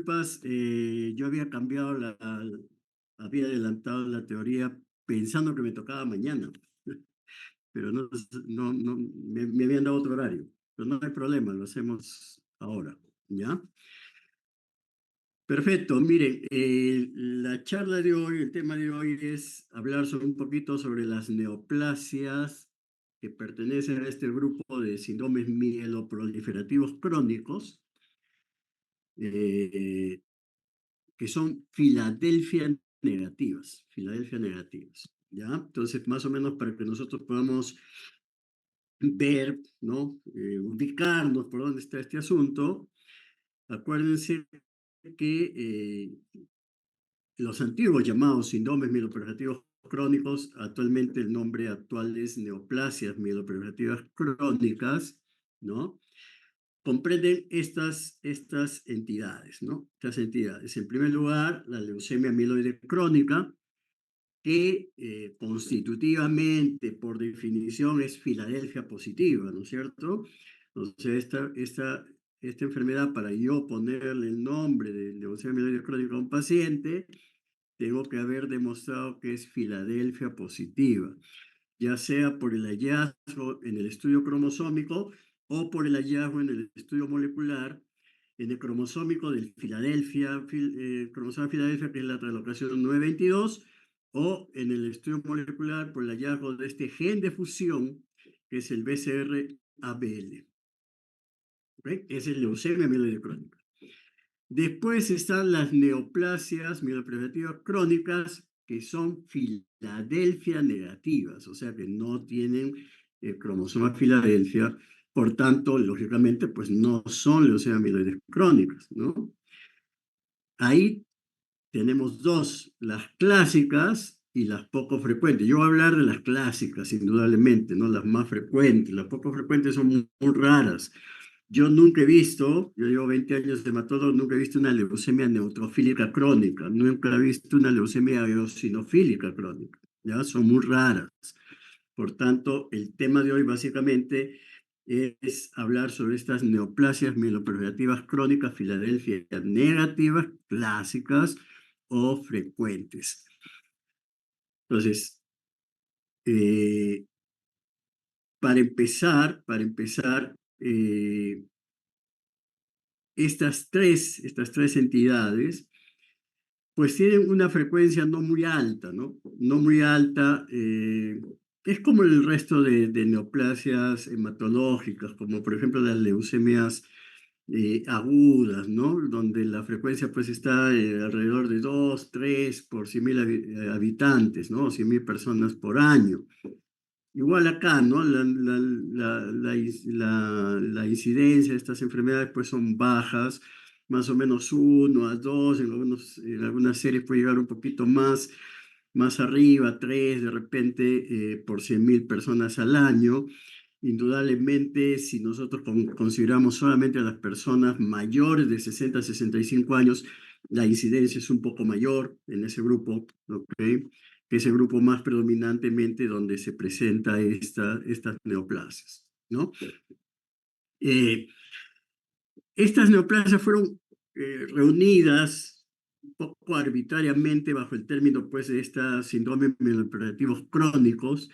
disculpas, yo había cambiado había adelantado la teoría pensando que me tocaba mañana, pero me habían dado otro horario. Pero no hay problema, lo hacemos ahora, ¿ya? Perfecto, miren, la charla de hoy, el tema de hoy es hablar sobre un poquito sobre las neoplasias que pertenecen a este grupo de síndromes mieloproliferativos crónicos, eh, que son Filadelfia negativas, ¿ya? Entonces, más o menos para que nosotros podamos ver, ¿no? Ubicarnos por dónde está este asunto, acuérdense que los antiguos llamados síndromes mieloproliferativos crónicos, actualmente el nombre actual es neoplasias mieloproliferativas crónicas, ¿no? Comprenden estas entidades, ¿no? Estas entidades. En primer lugar, la leucemia mieloide crónica, que constitutivamente, por definición, es Filadelfia positiva, ¿no es cierto? Entonces, esta enfermedad, para yo ponerle el nombre de leucemia mieloide crónica a un paciente, tengo que haber demostrado que es Filadelfia positiva, ya sea por el hallazgo en el estudio cromosómico o por el hallazgo en el estudio molecular en el cromosómico del cromosoma Filadelfia, que es la translocación 922, o en el estudio molecular por el hallazgo de este gen de fusión, que es el BCR-ABL. ¿Okay? Es el leucemia mieloide crónica. Después están las neoplasias mieloproliferativas crónicas, que son Filadelfia negativas, o sea que no tienen el cromosoma Filadelfia, por tanto, lógicamente, pues no son leucemia mieloides crónicas, ¿no? Ahí tenemos dos, las clásicas y las poco frecuentes. Yo voy a hablar de las clásicas, indudablemente, ¿no? Las más frecuentes. Las poco frecuentes son muy raras. Yo nunca he visto, yo llevo 20 años de hematólogo, nunca he visto una leucemia neutrofílica crónica, nunca he visto una leucemia eosinofílica crónica, ¿ya? Son muy raras. Por tanto, el tema de hoy básicamente es hablar sobre estas neoplasias mieloproliferativas crónicas Filadelfia negativas, clásicas o frecuentes. Entonces, eh, para empezar, estas tres entidades, pues tienen una frecuencia no muy alta, ¿no? No muy alta, es como el resto de neoplasias hematológicas, como por ejemplo las leucemias agudas, ¿no? Donde la frecuencia pues está alrededor de 2, 3 por 100.000 habitantes, ¿no? 100.000 personas por año. Igual acá, ¿no? La incidencia de estas enfermedades pues son bajas, más o menos 1 a 2, en algunas series puede llegar un poquito más arriba, 3 de repente por 100.000 personas al año. Indudablemente, si nosotros consideramos solamente a las personas mayores de 60 a 65 años, la incidencia es un poco mayor en ese grupo, ¿ok? Que es el grupo más predominantemente donde se presenta estas neoplasias, ¿no? Eh, Estas neoplasias fueron reunidas un poco arbitrariamente bajo el término pues, de estos síndromes mieloproliferativos crónicos,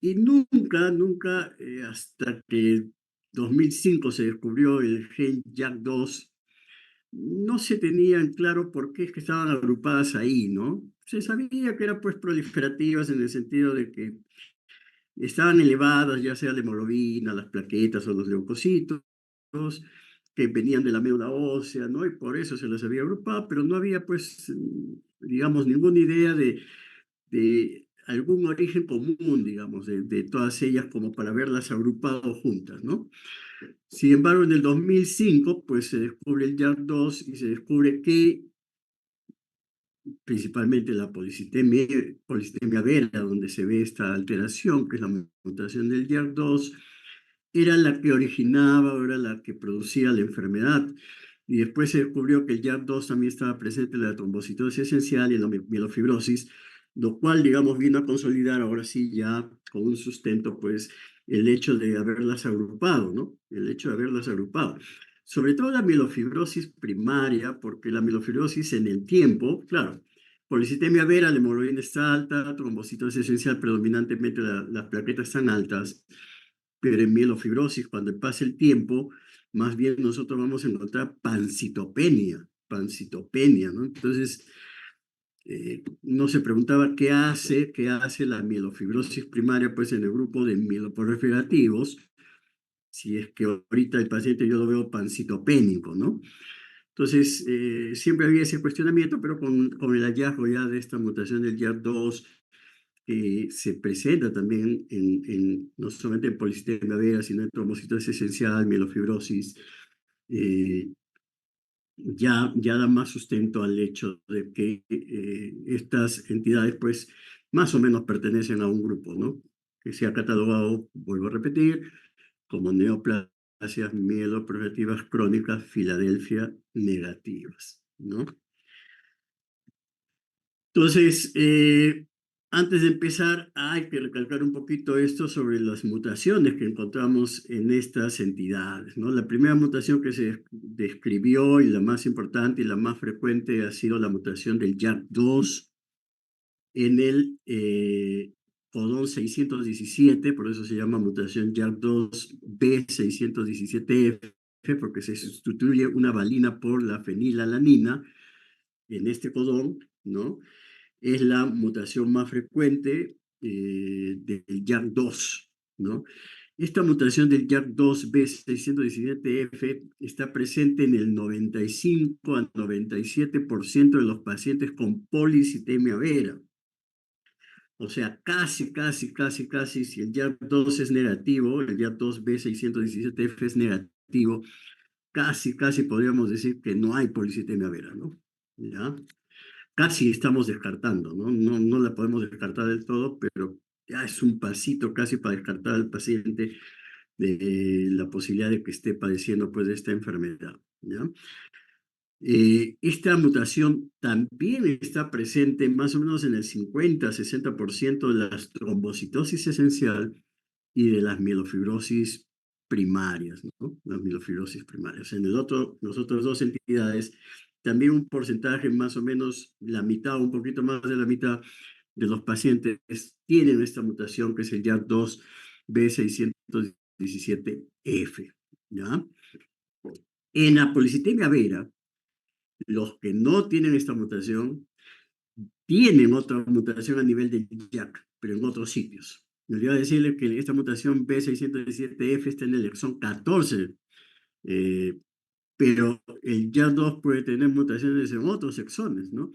y nunca, hasta que 2005 se descubrió el gen JAK2, no se tenía en claro por qué es que estaban agrupadas ahí, ¿no? Se sabía que eran pues proliferativas en el sentido de que estaban elevadas, ya sea la hemoglobina, las plaquetas o los leucocitos, que venían de la médula ósea, ¿no? Y por eso se las había agrupado, pero no había pues, digamos, ninguna idea de algún origen común, digamos, de todas ellas como para verlas agrupado juntas, ¿no? Sin embargo, en el 2005, pues se descubre el JAK2 y se descubre que principalmente la policitemia vera, donde se ve esta alteración, que es la mutación del JAK2, era la que originaba, o era la que producía la enfermedad. Y después se descubrió que el JAK2 también estaba presente en la trombocitosis esencial y en la mielofibrosis, lo cual, digamos, vino a consolidar ahora sí ya con un sustento, pues, el hecho de haberlas agrupado, ¿no? El hecho de haberlas agrupado. sobre todo la mielofibrosis primaria, porque la mielofibrosis en el tiempo, claro, policitemia vera, la hemoglobina está alta, trombocitosis esencial, predominantemente las plaquetas están altas, pero en mielofibrosis, cuando pasa el tiempo, más bien nosotros vamos a encontrar pancitopenia, ¿no? Entonces, no se preguntaba qué hace la mielofibrosis primaria, pues en el grupo de mieloproliferativos, si es que ahorita el paciente yo lo veo pancitopénico, ¿no? Entonces, siempre había ese cuestionamiento, pero con el hallazgo ya de esta mutación del YAR2, se presenta también no solamente en policitemia vera, sino en trombocitosis esencial, mielofibrosis, eh, ya da más sustento al hecho de que estas entidades, pues, más o menos pertenecen a un grupo, ¿no? Que se ha catalogado, vuelvo a repetir, como neoplasias mieloproliferativas crónicas Filadelfia negativas, ¿no? Entonces, antes de empezar, hay que recalcar un poquito esto sobre las mutaciones que encontramos en estas entidades, ¿no? La primera mutación que se describió y la más importante y la más frecuente ha sido la mutación del YAC2 en el codón 617, por eso se llama mutación YAC2B617F, porque se sustituye una valina por la fenilalanina en este codón, ¿no? Es la mutación más frecuente del YAC2, ¿no? Esta mutación del YAC2B617F está presente en el 95 a 97% de los pacientes con policitemia vera. O sea, casi, si el YAC2 es negativo, el YAC2B617F es negativo, casi podríamos decir que no hay policitemia vera, ¿no? ¿Ya? Casi estamos descartando, ¿no? No la podemos descartar del todo, pero ya es un pasito casi para descartar al paciente de la posibilidad de que esté padeciendo pues de esta enfermedad, ¿ya? Esta mutación también está presente más o menos en el 50-60% de las trombocitosis esencial y de las mielofibrosis primarias, ¿no? Las mielofibrosis primarias. En las otras dos entidades, también un porcentaje más o menos la mitad, un poquito más de la mitad de los pacientes tienen esta mutación que es el YAC2B617F, ¿ya? En la policitemia vera, los que no tienen esta mutación tienen otra mutación a nivel del YAC, pero en otros sitios. Me olvidé decirle que esta mutación B617F está en el exón 14, pero el YAC2 puede tener mutaciones en otros exones, ¿no?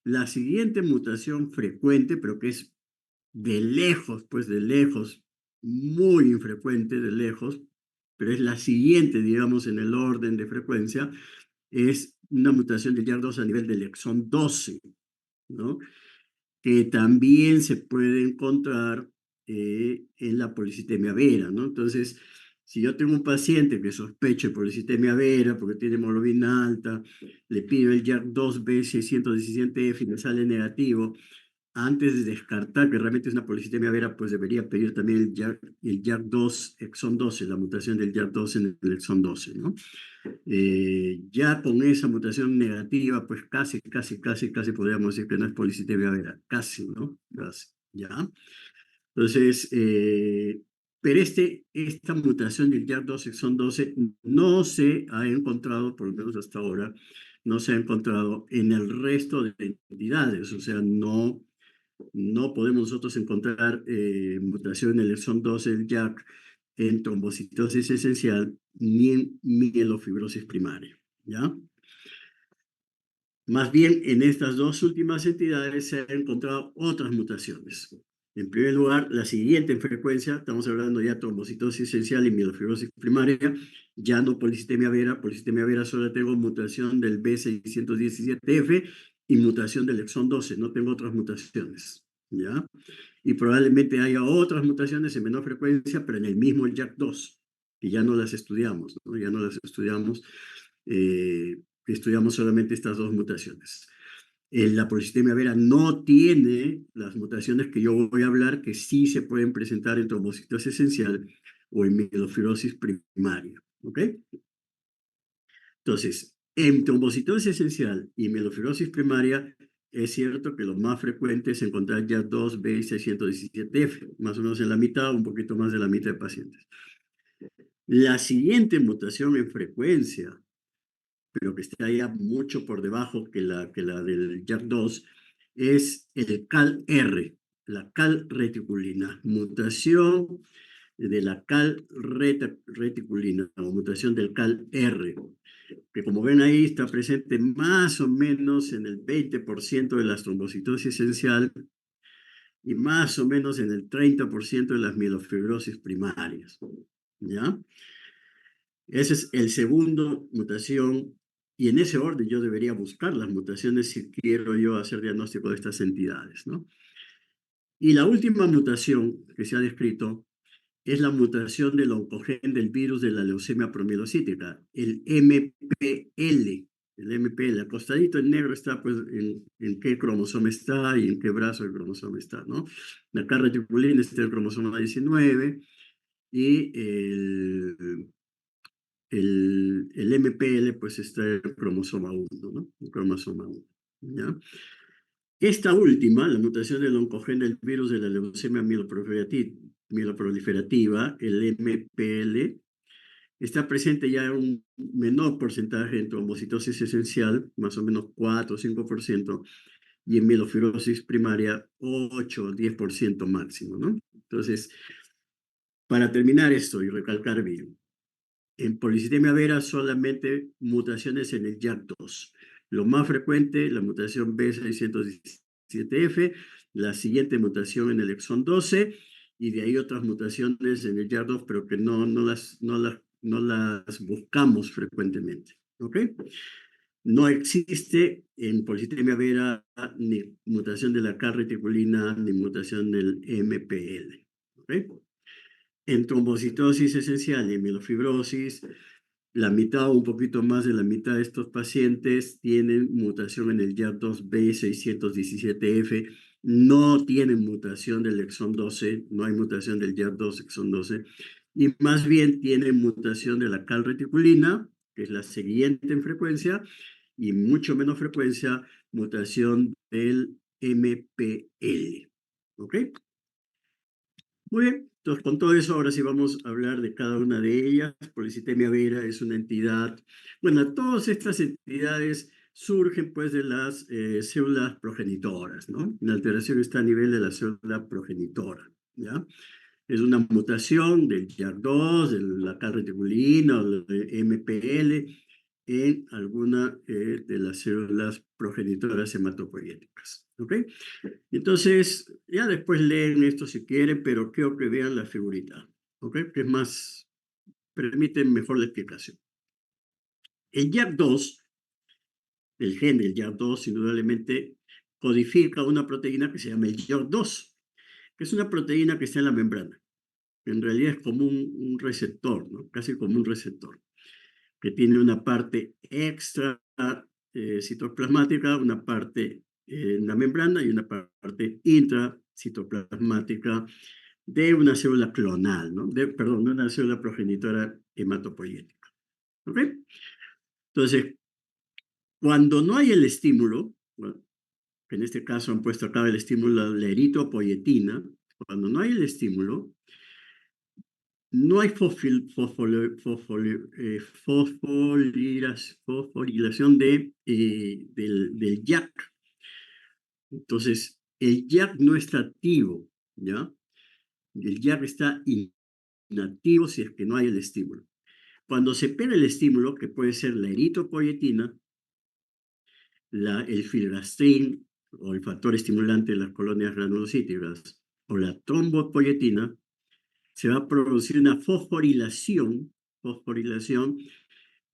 La siguiente mutación frecuente, pero que es de lejos, muy infrecuente, de lejos, pero es la siguiente, digamos, en el orden de frecuencia, es una mutación del YAC2 a nivel del exón 12, ¿no? Que también se puede encontrar en la policitemia vera, ¿no? Entonces, si yo tengo un paciente que sospeche policitemia vera porque tiene hemoglobina alta, le pido el YAC2B617F y me sale negativo, antes de descartar que realmente es una policitemia vera, pues debería pedir también el YAC2 exón 12, la mutación del YAC2 en el exón 12, ¿no? Ya con esa mutación negativa, pues casi podríamos decir que no es policitemia vera, casi, ¿no? Casi, ¿ya? Entonces, pero esta mutación del YAC2 exón 12 no se ha encontrado, por lo menos hasta ahora, no se ha encontrado en el resto de entidades, o sea, no podemos nosotros encontrar mutación en el exón 12 del YAC en trombocitosis esencial ni en mielofibrosis primaria, ¿ya? Más bien, en estas dos últimas entidades se han encontrado otras mutaciones. En primer lugar, la siguiente en frecuencia, estamos hablando ya de trombocitosis esencial y mielofibrosis primaria, ya no policitemia vera solo tengo mutación del B617F y mutación del exón 12, no tengo otras mutaciones, ¿ya? Y probablemente haya otras mutaciones en menor frecuencia, pero en el mismo YAC2, que ya no las estudiamos, ¿no? Ya no las estudiamos, estudiamos solamente estas dos mutaciones. La policitemia vera no tiene las mutaciones que yo voy a hablar, que sí se pueden presentar en trombocitosis esencial o en mielofibrosis primaria, ¿ok? Entonces, en trombocitosis esencial y mielofibrosis primaria, es cierto que lo más frecuente es encontrar YAC2, B617F, más o menos en la mitad, un poquito más de la mitad de pacientes. La siguiente mutación en frecuencia, pero que está ya mucho por debajo que la del YAC2, es el CAL-R, la cal-reticulina, mutación de la cal-reticulina o mutación del CAL-R, que como ven ahí está presente más o menos en el 20% de las trombocitosis esencial y más o menos en el 30% de las mielofibrosis primarias. ¿Ya? Ese es el segundo mutación, y en ese orden yo debería buscar las mutaciones si quiero yo hacer diagnóstico de estas entidades, ¿no? Y la última mutación que se ha descrito es la mutación del oncogen del virus de la leucemia promielocítica, el MPL. El MPL, acostadito en negro está pues en qué cromosoma está y en qué brazo del cromosoma está, ¿no? La carreticulina está en el cromosoma 19 y el MPL pues está en el cromosoma 1, ¿no? El cromosoma 1, ¿ya? Esta última, la mutación del oncogen del virus de la leucemia mieloproliferativa, el MPL, está presente ya en un menor porcentaje en trombocitosis esencial, más o menos 4 o 5%, y en mielofibrosis primaria 8 o 10% máximo, ¿no? Entonces, para terminar esto y recalcar bien, en policitemia vera solamente mutaciones en el YAC2. Lo más frecuente, la mutación B617F, la siguiente mutación en el exón 12, y de ahí otras mutaciones en el YAC2, pero que no las buscamos frecuentemente. ¿Ok? No existe en policitemia vera ni mutación de la carreticulina ni mutación del MPL. ¿Ok? En trombocitosis esencial y en mielofibrosis, la mitad o un poquito más de la mitad de estos pacientes tienen mutación en el YAC2B617F, no tienen mutación del exón 12, no hay mutación del YAC2 exón 12, y más bien tienen mutación de la calreticulina, que es la siguiente en frecuencia, y mucho menos frecuencia, mutación del MPL. ¿Ok? Muy bien, entonces con todo eso ahora sí vamos a hablar de cada una de ellas. Policitemia vera es una entidad, bueno, todas estas entidades surgen pues de las células progenitoras, ¿no? La alteración está a nivel de la célula progenitora, ¿ya? Es una mutación del YAC2, de la calreticulina o del MPL en alguna de las células progenitoras hematopoyéticas, ¿ok? Entonces, ya después leen esto si quieren, pero quiero que vean la figurita, ¿ok? Que es más, permite mejor la explicación. El YAC2, el gen del YAC2, indudablemente codifica una proteína que se llama el YOC2, que es una proteína que está en la membrana. En realidad es como un receptor, ¿no? Casi como un receptor, que tiene una parte extra citoplasmática, una parte en la membrana y una parte intracitoplasmática de una célula clonal, ¿no? Perdón, de una célula progenitora hematopoyética. ¿Ok? Entonces, cuando no hay el estímulo, bueno, que en este caso han puesto acá el estímulo de la eritropoyetina, cuando no hay el estímulo, no hay fosforilación del YAC. Entonces, el YAC no está activo, ¿ya? El YAC está inactivo si es que no hay el estímulo. Cuando se pega el estímulo, que puede ser la eritropoyetina, el filgrastim o el factor estimulante de las colonias granulocíticas, o la trombopoyetina, se va a producir una fosforilación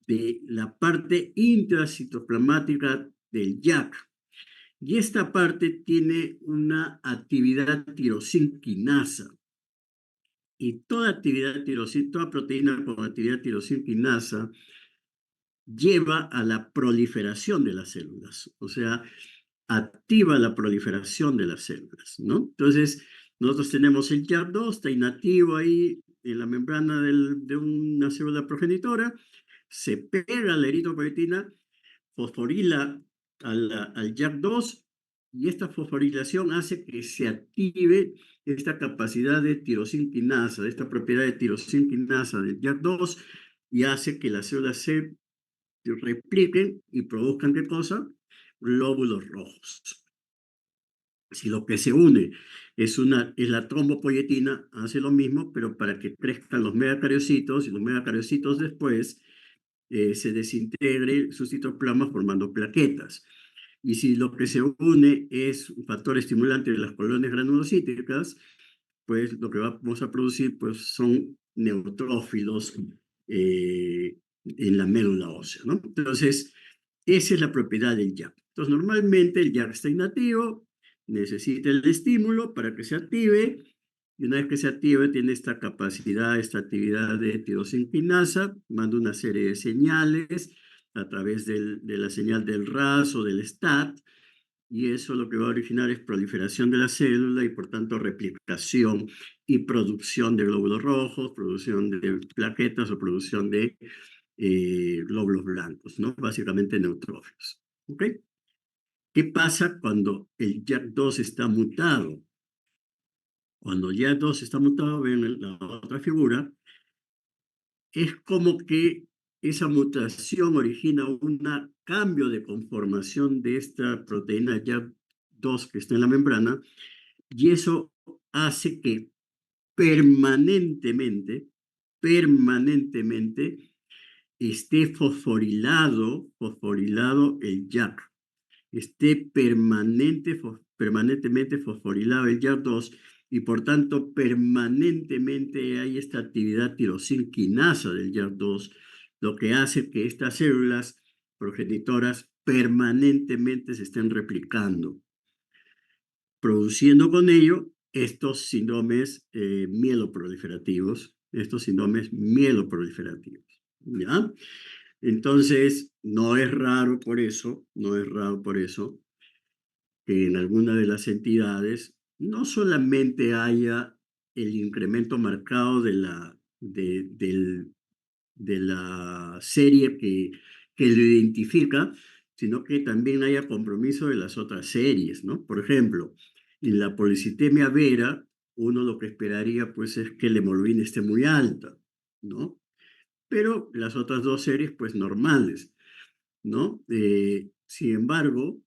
de la parte intracitoplasmática del YAC. Y esta parte tiene una actividad tirosinquinasa. Y toda toda proteína con actividad tirosinquinasa lleva a la proliferación de las células. O sea, activa la proliferación de las células, ¿no? Entonces, nosotros tenemos el YAC2, está inactivo ahí en la membrana de una célula progenitora, se pega la eritropoyetina, fosforila al JAK2 y esta fosforilación hace que se active esta capacidad de tirosinquinasa, esta propiedad de tirosinquinasa del JAK2 y hace que las células se repliquen y produzcan ¿qué cosa? Glóbulos rojos. Si lo que se une es la trombopoyetina, hace lo mismo, pero para que crezcan los megacariocitos y los megacariocitos después se desintegre su citoplasma formando plaquetas. Y si lo que se une es un factor estimulante de las colonias granulocíticas, pues lo que vamos a producir pues, son neutrófilos en la médula ósea, ¿no? Entonces, esa es la propiedad del JAK. Entonces, normalmente el JAK está inactivo, necesita el estímulo para que se active, y una vez que se active tiene esta capacidad, esta actividad de tirosinquinasa, manda una serie de señales a través de la señal del RAS o del STAT, y eso lo que va a originar es proliferación de la célula y por tanto replicación y producción de glóbulos rojos, producción de plaquetas o producción de glóbulos blancos, ¿no? Básicamente neutrófilos. ¿Ok? ¿Qué pasa cuando el JAK2 está mutado? Cuando el JAK2 está mutado, ven en la otra figura, es como que esa mutación origina un cambio de conformación de esta proteína JAK2 que está en la membrana, y eso hace que permanentemente esté fosforilado el JAK, esté permanentemente fosforilado el JAK2 y por tanto permanentemente hay esta actividad tirosinquinasa del JAK2, lo que hace que estas células progenitoras permanentemente se estén replicando, produciendo con ello estos síndromes mieloproliferativos, ¿ya? Entonces, no es raro por eso que en alguna de las entidades no solamente haya el incremento marcado de la serie que lo identifica, sino que también haya compromiso de las otras series, ¿no? Por ejemplo, en la policitemia vera, uno lo que esperaría pues es que la hemoglobina esté muy alta, ¿no? Pero las otras dos series pues normales, ¿no? Sin embargo,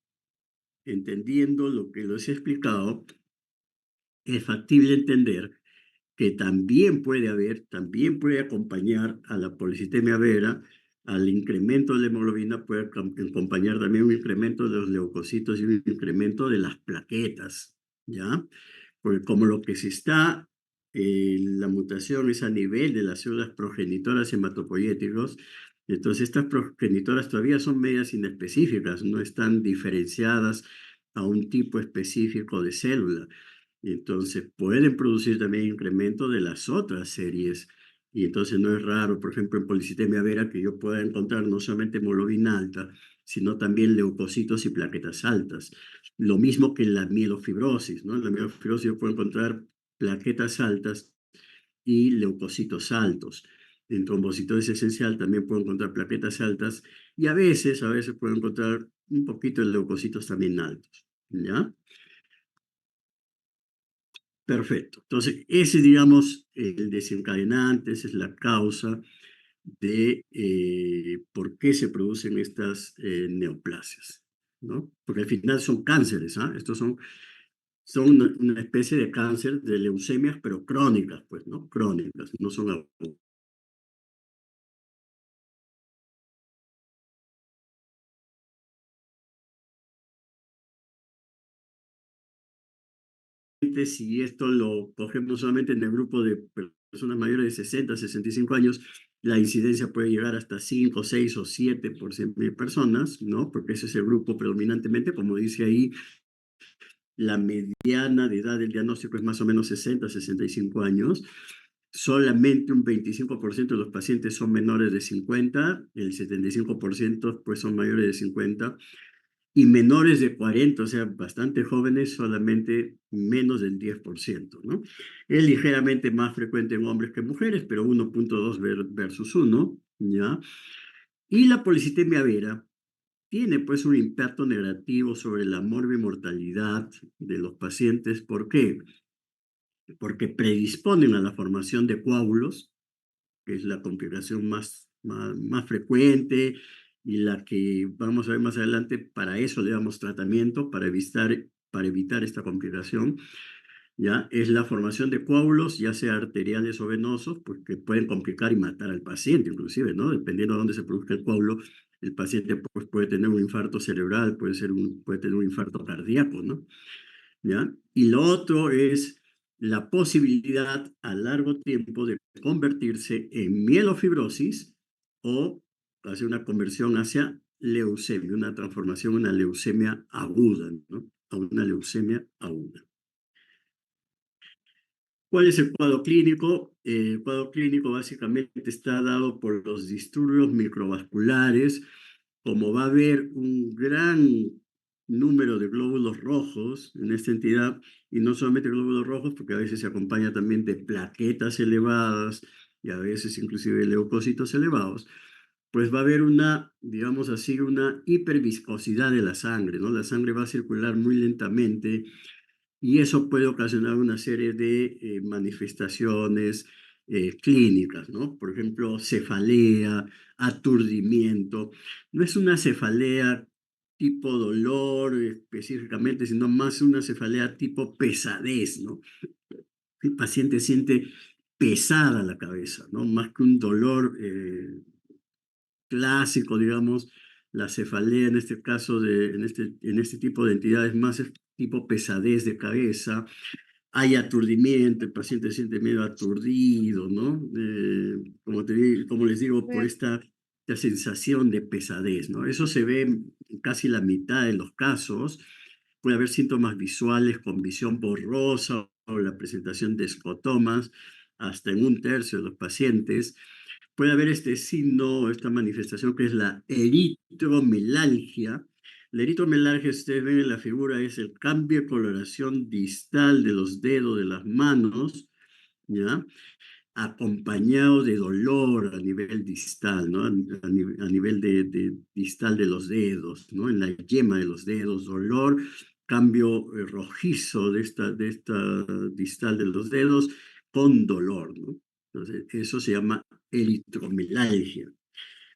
entendiendo lo que les he explicado, es factible entender que también puede acompañar a la policitemia vera, al incremento de la hemoglobina, puede acompañar también un incremento de los leucocitos y un incremento de las plaquetas, ¿ya? Porque como lo que se está, la mutación es a nivel de las células progenitoras hematopoyéticos, entonces estas progenitoras todavía son medias inespecíficas, no están diferenciadas a un tipo específico de célula. Entonces pueden producir también incremento de las otras series. Y entonces no es raro, por ejemplo, en policitemia vera, que yo pueda encontrar no solamente hemoglobina alta, sino también leucocitos y plaquetas altas. Lo mismo que en la mielofibrosis, ¿no? En la mielofibrosis yo puedo encontrar plaquetas altas y leucocitos altos. En trombocitosis esencial también puedo encontrar plaquetas altas y a veces puedo encontrar un poquito de leucocitos también altos, ¿ya? Perfecto. Entonces, ese, digamos, el desencadenante, esa es la causa de por qué se producen estas neoplasias, ¿no? Porque al final son cánceres, ¿ah? Estos son una especie de cáncer de leucemias, pero crónicas, pues, ¿no? Crónicas, no son agudas. Si esto lo cogemos solamente en el grupo de personas mayores de 60, 65 años, la incidencia puede llegar hasta 5, 6 o 7 por 100.000 personas, ¿no? Porque ese es el grupo predominantemente, como dice ahí, la mediana de edad del diagnóstico es más o menos 60, 65 años. Solamente un 25% de los pacientes son menores de 50, el 75% pues son mayores de 50 y menores de 40, o sea, bastante jóvenes, solamente menos del 10%, ¿no? Es ligeramente más frecuente en hombres que en mujeres, pero 1.2 versus 1, ¿ya? Y la policitemia vera tiene pues un impacto negativo sobre la morbimortalidad de los pacientes. ¿Por qué? Porque predisponen a la formación de coágulos, que es la complicación más frecuente y la que vamos a ver más adelante. Para eso le damos tratamiento, para evitar esta complicación. ¿Ya? Es la formación de coágulos, ya sea arteriales o venosos, pues que pueden complicar y matar al paciente, inclusive, ¿no? Dependiendo de dónde se produzca el coágulo, el paciente pues, puede tener un infarto cerebral, puede tener un infarto cardíaco, ¿no? ¿Ya? Y lo otro es la posibilidad a largo tiempo de convertirse en mielofibrosis o hacer una conversión hacia leucemia, una transformación, una leucemia aguda, ¿no? A una leucemia aguda. ¿Cuál es el cuadro clínico? El cuadro clínico básicamente está dado por los disturbios microvasculares, como va a haber un gran número de glóbulos rojos en esta entidad, y no solamente glóbulos rojos, porque a veces se acompaña también de plaquetas elevadas y a veces inclusive leucocitos elevados, pues va a haber una, digamos así, una hiperviscosidad de la sangre, ¿no? La sangre va a circular muy lentamente y eso puede ocasionar una serie de manifestaciones clínicas, ¿no? Por ejemplo, cefalea, aturdimiento. No es una cefalea tipo dolor específicamente, sino más una cefalea tipo pesadez, ¿no? El paciente siente pesada la cabeza, ¿no? Más que un dolor clásico, digamos, la cefalea en este caso, en este tipo de entidades más es tipo pesadez de cabeza. Hay aturdimiento, el paciente se siente medio aturdido, ¿no? Como les digo, por esta sensación de pesadez, ¿no? Eso se ve en casi la mitad de los casos. Puede haber síntomas visuales con visión borrosa o la presentación de escotomas, hasta en un tercio de los pacientes. Puede haber este signo, esta manifestación que es la eritromelalgia. La eritromelalgia, ustedes ven en la figura, es el cambio de coloración distal de los dedos de las manos, ¿ya? Acompañado de dolor a nivel distal, ¿no? A nivel de distal de los dedos, ¿no? En la yema de los dedos, dolor, cambio rojizo de esta distal de los dedos con dolor, ¿no? Entonces, eso se llama eritromelalgia.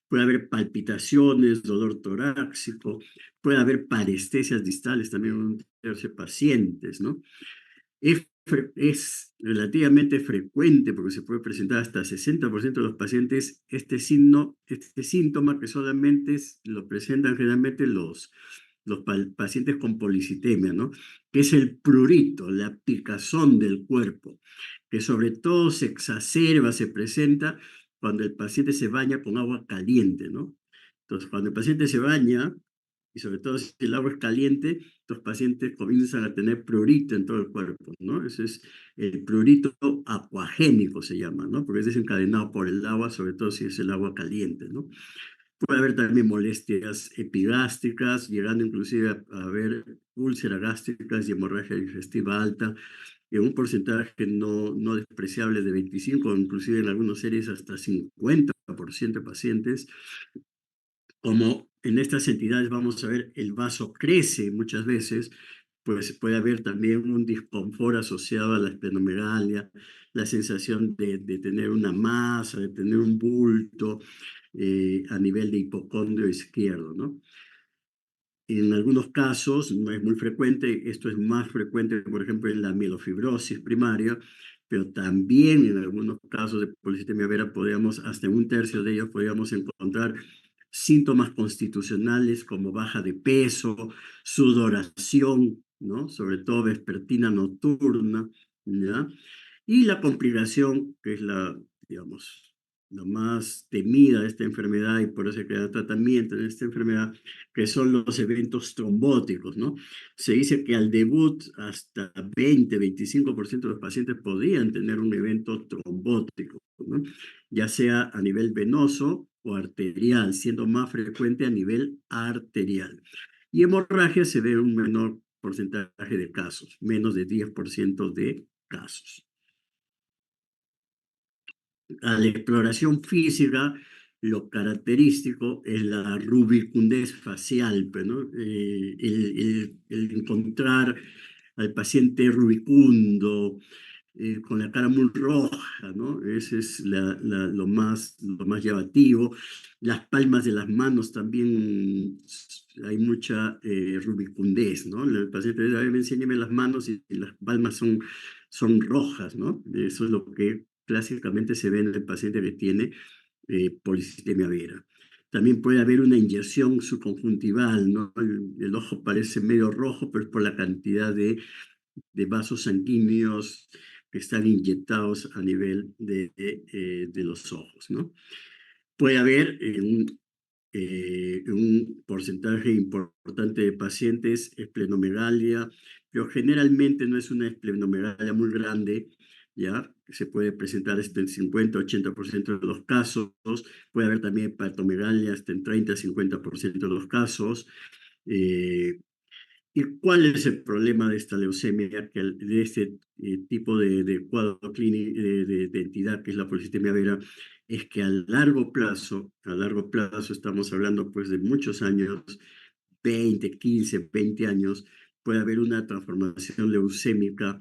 Puede haber palpitaciones, dolor torácico, puede haber parestesias distales también en un tercio de pacientes, ¿no? Es relativamente frecuente porque se puede presentar hasta 60% de los pacientes este síntoma que solamente lo presentan generalmente los pacientes con policitemia, ¿no? Que es el prurito, la picazón del cuerpo, que sobre todo se exacerba, se presenta cuando el paciente se baña con agua caliente, ¿no? Entonces, cuando el paciente se baña, y sobre todo si el agua es caliente, los pacientes comienzan a tener prurito en todo el cuerpo, ¿no? Ese es el prurito acuagénico, se llama, ¿no? Porque es desencadenado por el agua, sobre todo si es el agua caliente, ¿no? Puede haber también molestias epigástricas, llegando inclusive a haber úlceras gástricas y hemorragia digestiva alta, en un porcentaje no despreciable de 25, inclusive en algunas series hasta 50% de pacientes. Como en estas entidades vamos a ver el vaso crece muchas veces, pues puede haber también un disconfort asociado a la esplenomegalia, la sensación de tener una masa, de tener un bulto a nivel de hipocondrio izquierdo, ¿no? En algunos casos, no es muy frecuente, esto es más frecuente, por ejemplo, en la mielofibrosis primaria, pero también en algunos casos de policitemia vera hasta en un tercio de ellos podríamos encontrar síntomas constitucionales como baja de peso, sudoración, ¿no? Sobre todo vespertina nocturna, ¿ya? Y la complicación, que es digamos, la más temida de esta enfermedad y por eso hay que dar tratamiento en esta enfermedad, que son los eventos trombóticos, ¿no? Se dice que al debut hasta 20-25% de los pacientes podrían tener un evento trombótico, ¿no? Ya sea a nivel venoso o arterial, siendo más frecuente a nivel arterial. Y hemorragia se ve en un menor porcentaje de casos, menos de 10% de casos. A la exploración física, lo característico es la rubicundez facial, pues, ¿no? El encontrar al paciente rubicundo, con la cara muy roja, ¿no? Ese es lo más llamativo. Las palmas de las manos también hay mucha rubicundez, ¿no? El paciente dice, a ver, enséñeme las manos y las palmas son rojas, ¿no? Eso es lo que clásicamente se ve en el paciente que tiene policitemia vera. También puede haber una inyección subconjuntival, ¿no? El ojo parece medio rojo, pero es por la cantidad de vasos sanguíneos que están inyectados a nivel de los ojos, ¿no? Puede haber un porcentaje importante de pacientes esplenomegalia, pero generalmente no es una esplenomegalia muy grande, ¿ya? Se puede presentar hasta en 50-80% de los casos, puede haber también hepatomegalia hasta en 30-50% de los casos. eh, ¿Y cuál es el problema de esta leucemia, de este tipo de cuadro clínico, de entidad que es la policitemia vera? Es que a largo plazo, estamos hablando pues de muchos años, 20, 15, 20 años, puede haber una transformación leucémica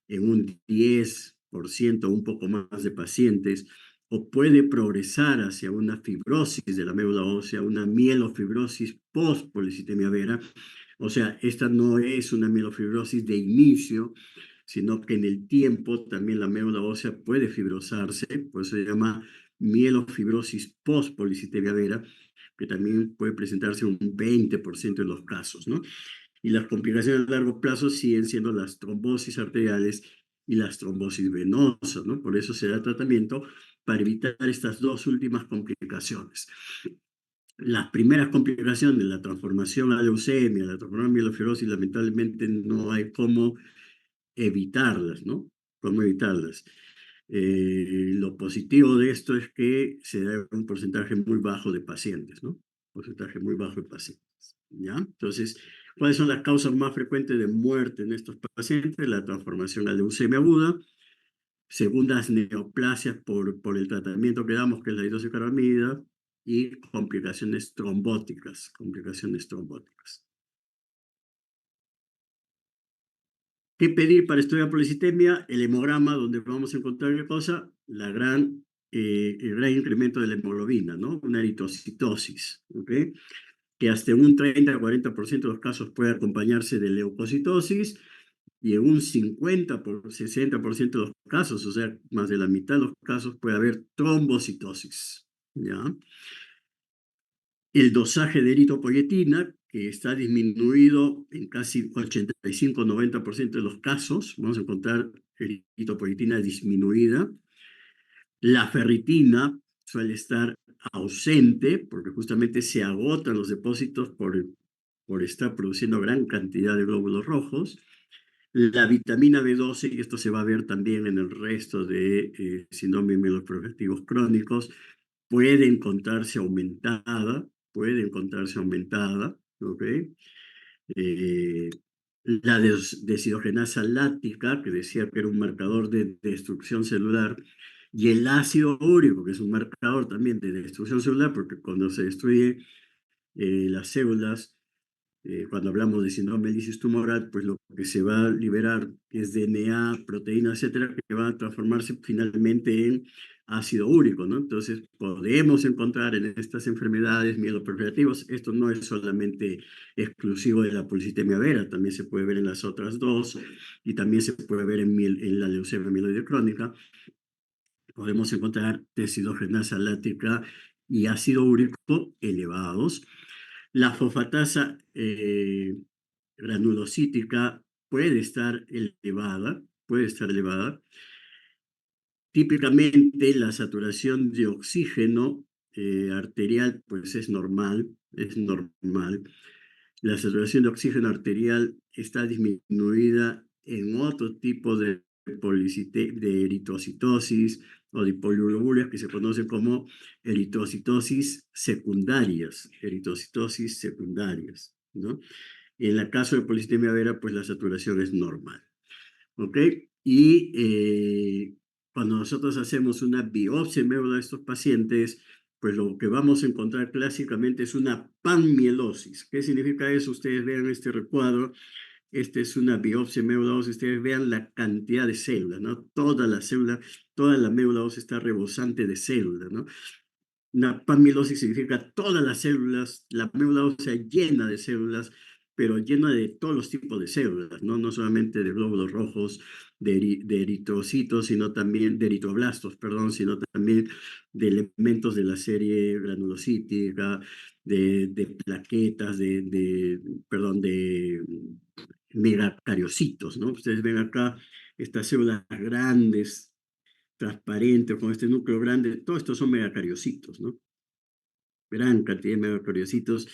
en un 10%, un poco más de pacientes, o puede progresar hacia una fibrosis de la médula ósea, una mielofibrosis post-policitemia vera. O sea, esta no es una mielofibrosis de inicio, sino que en el tiempo también la médula ósea puede fibrosarse, por eso se llama mielofibrosis post-policitemia vera, que también puede presentarse un 20% de los casos, ¿no? Y las complicaciones a largo plazo siguen siendo las trombosis arteriales y las trombosis venosas, ¿no? Por eso se da tratamiento para evitar estas dos últimas complicaciones. Las primeras complicaciones, la transformación a leucemia, la transformación a mielofibrosis, lamentablemente no hay cómo evitarlas, ¿no? Cómo evitarlas. Lo positivo de esto es que se da un porcentaje muy bajo de pacientes, ¿no? Porcentaje muy bajo de pacientes, ¿ya? Entonces, ¿cuáles son las causas más frecuentes de muerte en estos pacientes? La transformación a leucemia aguda, segundas neoplasias por el tratamiento que damos, que es la hidroxicaramida, y complicaciones trombóticas, complicaciones trombóticas. ¿Qué pedir para estudiar policitemia? El hemograma, donde vamos a encontrar qué cosa, el gran incremento de la hemoglobina, ¿no? Una eritrocitosis, ¿ok? Que hasta un 30-40% de los casos puede acompañarse de leucocitosis y en un 50-60% de los casos, o sea, más de la mitad de los casos, puede haber trombocitosis, ¿ya? El dosaje de eritropoyetina, que está disminuido en casi 85-90% de los casos, vamos a encontrar eritropoyetina disminuida. La ferritina suele estar ausente porque justamente se agotan los depósitos por estar produciendo gran cantidad de glóbulos rojos. La vitamina B12, y esto se va a ver también en el resto de síndrome mieloproliferativos crónicos, puede encontrarse aumentada, ¿ok? Eh, la deshidrogenasa láctica, que decía que era un marcador de destrucción celular, y el ácido úrico, que es un marcador también de destrucción celular, porque cuando se destruye las células, cuando hablamos de síndrome de lisis tumoral, pues lo que se va a liberar es DNA, proteínas, etcétera, que van a transformarse finalmente en ácido úrico, ¿no? Entonces, podemos encontrar en estas enfermedades mieloproliferativas, esto no es solamente exclusivo de la policitemia vera, también se puede ver en las otras dos, y también se puede ver en la leucemia mieloide crónica, podemos encontrar deshidrogenasa láctica y ácido úrico elevados. La fosfatasa granulocítica puede estar elevada. Típicamente la saturación de oxígeno arterial pues es normal, es normal. La saturación de oxígeno arterial está disminuida en otro tipo de eritrocitosis o de poliurobulias que se conocen como eritrocitosis secundarias, ¿no? Y en el caso de policitemia vera, pues la saturación es normal, ¿ok? Y cuando nosotros hacemos una biopsia en médula de estos pacientes, pues lo que vamos a encontrar clásicamente es una panmielosis. ¿Qué significa eso? Ustedes vean este recuadro. Esta es una biopsia de médula ósea. Ustedes vean la cantidad de células, ¿no? Toda la célula, toda la médula ósea está rebosante de células, ¿no? Una panmielosis significa todas las células, la médula ósea llena de células, pero llena de todos los tipos de células, ¿no? No solamente de glóbulos rojos, de eritrocitos, sino también de eritroblastos, perdón, sino también de elementos de la serie granulocítica, de plaquetas, perdón, de megacariocitos, ¿no? Ustedes ven acá estas células grandes, transparentes, con este núcleo grande, todos estos son megacariocitos, ¿no? Gran cantidad de megacariocitos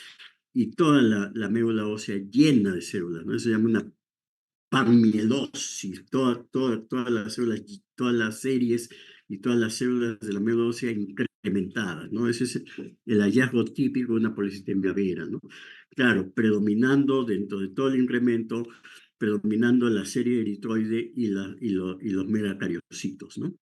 y toda la médula ósea llena de células, ¿no? Eso se llama una parmielosis, todas las células, todas las series y todas las células de la médula ósea incrementadas, ¿no? Ese es el hallazgo típico de una policitemia vera, ¿no? Claro, predominando dentro de todo el incremento, predominando la serie eritroide y los megacariocitos, ¿no?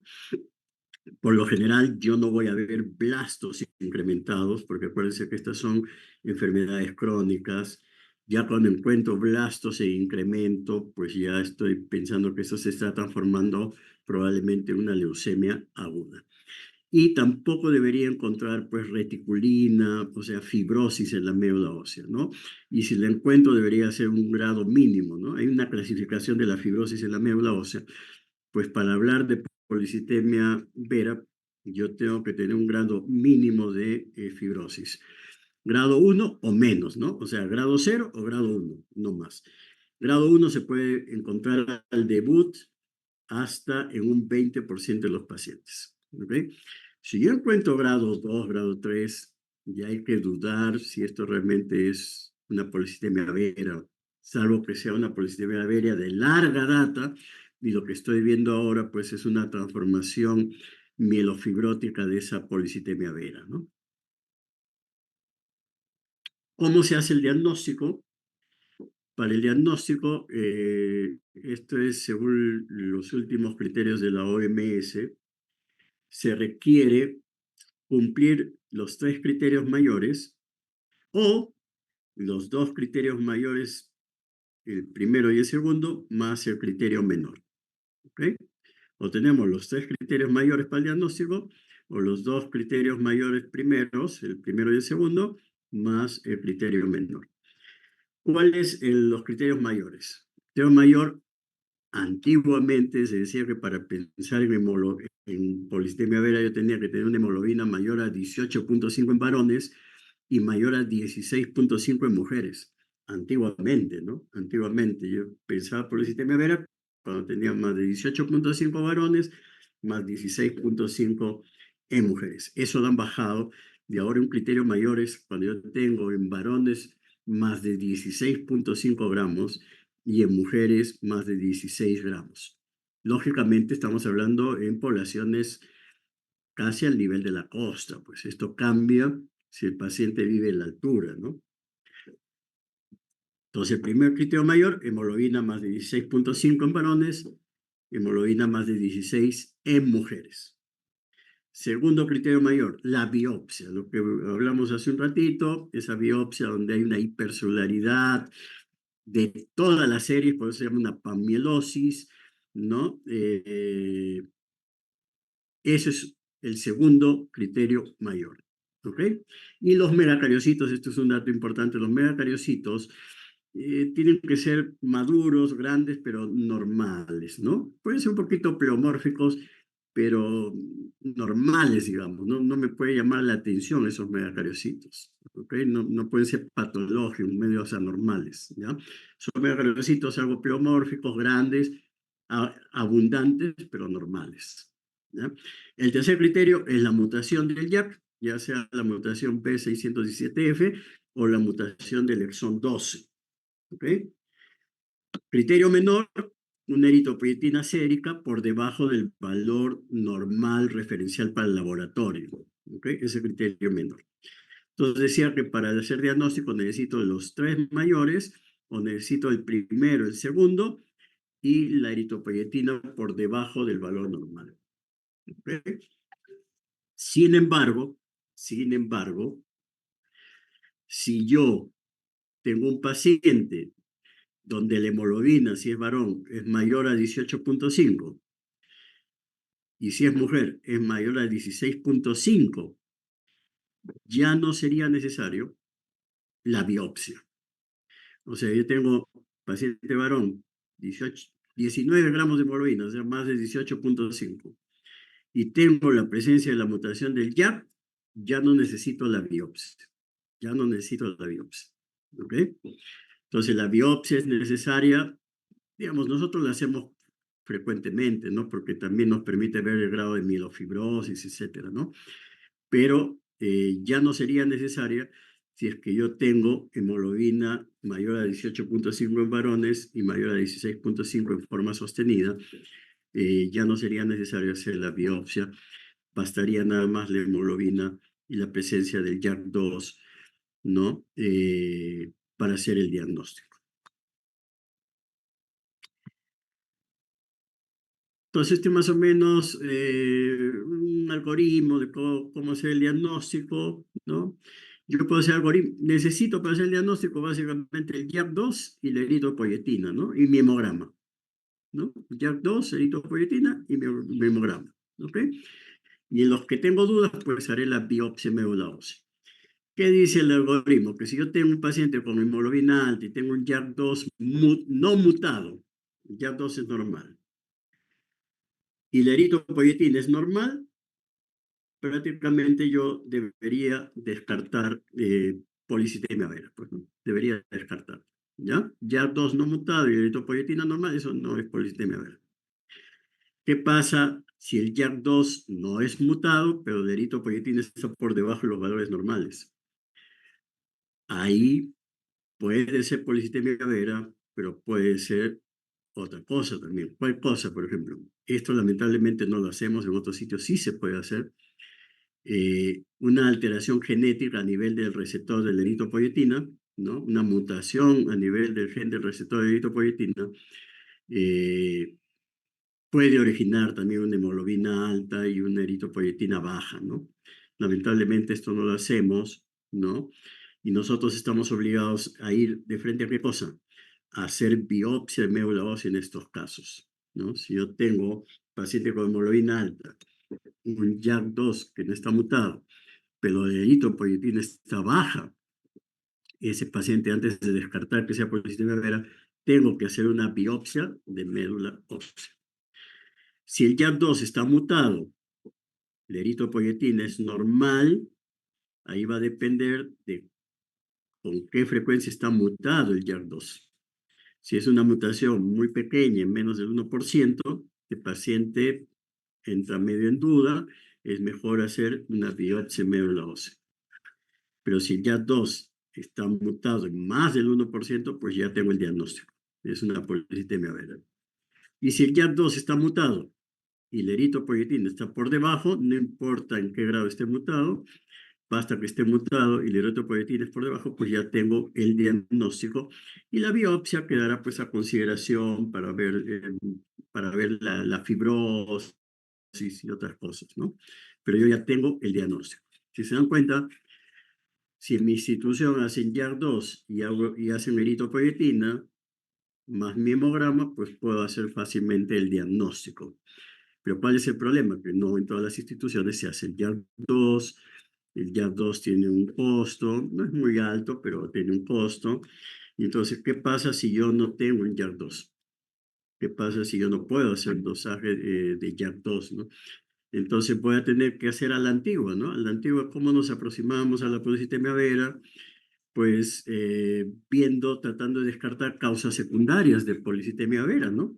Por lo general, yo no voy a ver blastos incrementados, porque acuérdense que estas son enfermedades crónicas. Ya cuando encuentro blastos e incremento, pues ya estoy pensando que eso se está transformando probablemente en una leucemia aguda. Y tampoco debería encontrar pues reticulina, o sea, fibrosis en la médula ósea, ¿no? Y si la encuentro debería ser un grado mínimo, ¿no? Hay una clasificación de la fibrosis en la médula ósea, pues para hablar de policitemia vera, yo tengo que tener un grado mínimo de fibrosis. Grado 1 o menos, ¿no? O sea, grado 0 o grado 1, no más. Grado 1 se puede encontrar al debut hasta en un 20% de los pacientes. ¿Ok? Si yo encuentro grado 2, grado 3, ya hay que dudar si esto realmente es una policitemia vera, salvo que sea una policitemia vera de larga data, y lo que estoy viendo ahora pues es una transformación mielofibrótica de esa policitemia vera, ¿no? ¿Cómo se hace el diagnóstico? Para el diagnóstico, esto es según los últimos criterios de la OMS, se requiere cumplir los tres criterios mayores o los dos criterios mayores, el primero y el segundo, más el criterio menor. ¿Ok? O tenemos los tres criterios mayores para el diagnóstico, o los dos criterios mayores primeros, el primero y el segundo, más el criterio menor. ¿Cuáles los criterios mayores? El criterio mayor, antiguamente se decía que para pensar en policitemia vera yo tenía que tener una hemoglobina mayor a 18.5 en varones y mayor a 16.5 en mujeres. Antiguamente, ¿no? Antiguamente yo pensaba policitemia vera cuando tenía más de 18.5 varones, más 16.5 en mujeres. Eso lo han bajado y ahora un criterio mayor es cuando yo tengo en varones más de 16.5 gramos y en mujeres más de 16 gramos. Lógicamente estamos hablando en poblaciones casi al nivel de la costa, pues esto cambia si el paciente vive en la altura, ¿no? Entonces, el primer criterio mayor, hemoglobina más de 16.5 en varones, hemoglobina más de 16 en mujeres. Segundo criterio mayor, la biopsia, lo que hablamos hace un ratito, esa biopsia donde hay una hipercelularidad de toda la serie, por eso se llama una panmielosis, ¿no? Ese es el segundo criterio mayor. ¿Ok? Y los megacariocitos, esto es un dato importante, los megacariocitos tienen que ser maduros, grandes, pero normales, ¿no? Pueden ser un poquito pleomórficos, pero normales, digamos, ¿no? No me puede llamar la atención esos megacariocitos, ¿ok? No pueden ser patológicos, medios anormales, ¿ya? Son megacariocitos algo pleomórficos, grandes, abundantes, pero normales, ¿ya? El tercer criterio es la mutación del YAC, ya sea la mutación P617F o la mutación del exón 12. ¿Ok? Criterio menor, una eritropoyetina sérica por debajo del valor normal referencial para el laboratorio. ¿Ok? Ese criterio menor. Entonces decía que para hacer diagnóstico necesito los tres mayores o necesito el primero, el segundo y la eritropoyetina por debajo del valor normal. ¿Ok? Sin embargo, Sin embargo, si yo tengo un paciente donde la hemoglobina, si es varón, es mayor a 18,5 y si es mujer es mayor a 16,5, ya no sería necesario la biopsia. O sea, yo tengo paciente varón, 18, 19 gramos de hemoglobina, o sea, más de 18,5, y tengo la presencia de la mutación del YAP, ya no necesito la biopsia. Ya no necesito la biopsia. ¿Ok? Entonces, la biopsia es necesaria, digamos, nosotros la hacemos frecuentemente, ¿no? Porque también nos permite ver el grado de mielofibrosis, etcétera, ¿no? Pero ya no sería necesaria si es que yo tengo hemoglobina mayor a 18,5 en varones y mayor a 16,5 en forma sostenida, ya no sería necesario hacer la biopsia, bastaría nada más la hemoglobina y la presencia del YAC2, ¿no? Para hacer el diagnóstico. Entonces, este más o menos un algoritmo de cómo hacer el diagnóstico, ¿no? Yo puedo hacer algoritmo, necesito para hacer el diagnóstico básicamente el YAP2 y la eritropoyetina, ¿no? Y mi hemograma, ¿no? YAP2, eritropoyetina y mi hemograma, ¿ok? Y en los que tengo dudas, pues haré la biopsia médula ósea. ¿Qué dice el algoritmo? Que si yo tengo un paciente con hemoglobina alta y tengo un YAP2 no mutado, el YAP2 es normal, y la eritropoyetina es normal, prácticamente yo debería descartar policitemia vera, pues, ¿no? Debería descartar, ¿ya? YAP2 no mutado y eritropoyetina normal, eso no es policitemia vera. ¿Qué pasa si el YAP2 no es mutado, pero la eritropoyetina está por debajo de los valores normales? Ahí puede ser policitemia vera, pero puede ser otra cosa también. ¿Cuál cosa, por ejemplo? Esto lamentablemente no lo hacemos, en otros sitios sí se puede hacer. Una alteración genética a nivel del receptor de la eritropoyetina, ¿no? Una mutación a nivel del gen del receptor de eritropoyetina, eh, puede originar también una hemoglobina alta y una eritropoyetina baja, ¿no? Lamentablemente esto no lo hacemos, ¿no? Y nosotros estamos obligados a ir de frente a qué cosa? A hacer biopsia de médula ósea en estos casos, ¿no? Si yo tengo paciente con hemoglobina alta, un YAC2 que no está mutado, pero la eritropoyetina está baja, ese paciente antes de descartar que sea polisistemia vera, tengo que hacer una biopsia de médula ósea. Si el YAC2 está mutado, la eritropoyetina es normal, ahí va a depender de con qué frecuencia está mutado el YAC2. Si es una mutación muy pequeña, en menos del 1%, el paciente entra medio en duda, es mejor hacer una biopsia médula ósea. Pero si el YAC2 está mutado en más del 1%, pues ya tengo el diagnóstico. Es una policitemia vera. Y si el YAC2 está mutado y la eritropoyetina está por debajo, no importa en qué grado esté mutado, basta que esté mutado y la eritropoyetina es por debajo, pues ya tengo el diagnóstico y la biopsia quedará pues a consideración para ver la fibrosis y otras cosas, ¿no? Pero yo ya tengo el diagnóstico. Si se dan cuenta, si en mi institución hacen YAR2 y hacen eritropoyetina, más mi hemograma, pues puedo hacer fácilmente el diagnóstico. Pero ¿cuál es el problema? Que no en todas las instituciones se hace el YAR2. El YAR2 tiene un costo, no es muy alto, pero tiene un costo. Y entonces, ¿qué pasa si yo no tengo un YAR2? ¿Qué pasa si yo no puedo hacer dosaje de YAR2, ¿no? Entonces voy a tener que hacer a la antigua, ¿no? A la antigua, ¿cómo nos aproximamos a la policitemia vera? Pues tratando de descartar causas secundarias de policitemia vera, ¿no?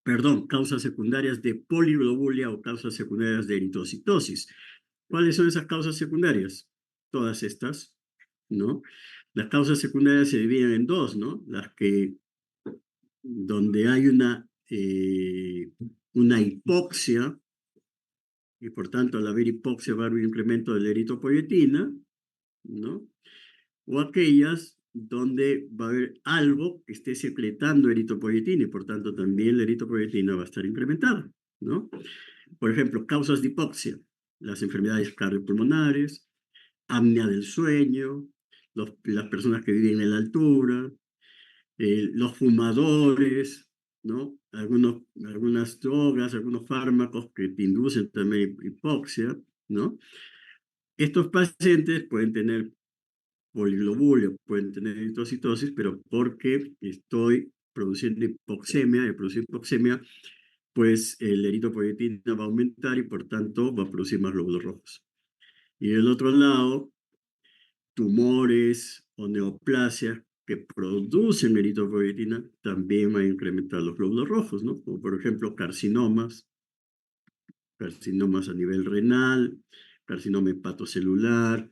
Perdón, causas secundarias de poliglobulia o causas secundarias de eritrocitosis. ¿Cuáles son esas causas secundarias? Todas estas, ¿no? Las causas secundarias se dividen en dos, ¿no? Las que, donde hay una hipoxia, y por tanto al haber hipoxia va a haber un incremento de la eritropoyetina, ¿no? O aquellas donde va a haber algo que esté secretando eritropoyetina y por tanto también la eritropoyetina va a estar incrementada, ¿no? Por ejemplo, causas de hipoxia. las enfermedades cardiopulmonares, apnea del sueño, las personas que viven en la altura, los fumadores, ¿no? Algunas drogas, algunos fármacos que te inducen también hipoxia, ¿no? Estos pacientes pueden tener poliglobulia, pueden tener eritrocitosis, pero porque estoy produciendo hipoxemia, de producir hipoxemia, pues el eritropoyetina va a aumentar y por tanto va a producir más glóbulos rojos. Y del otro lado, tumores o neoplasias que producen eritropoyetina también van a incrementar los glóbulos rojos, ¿no? Como por ejemplo carcinomas a nivel renal, carcinoma hepatocelular,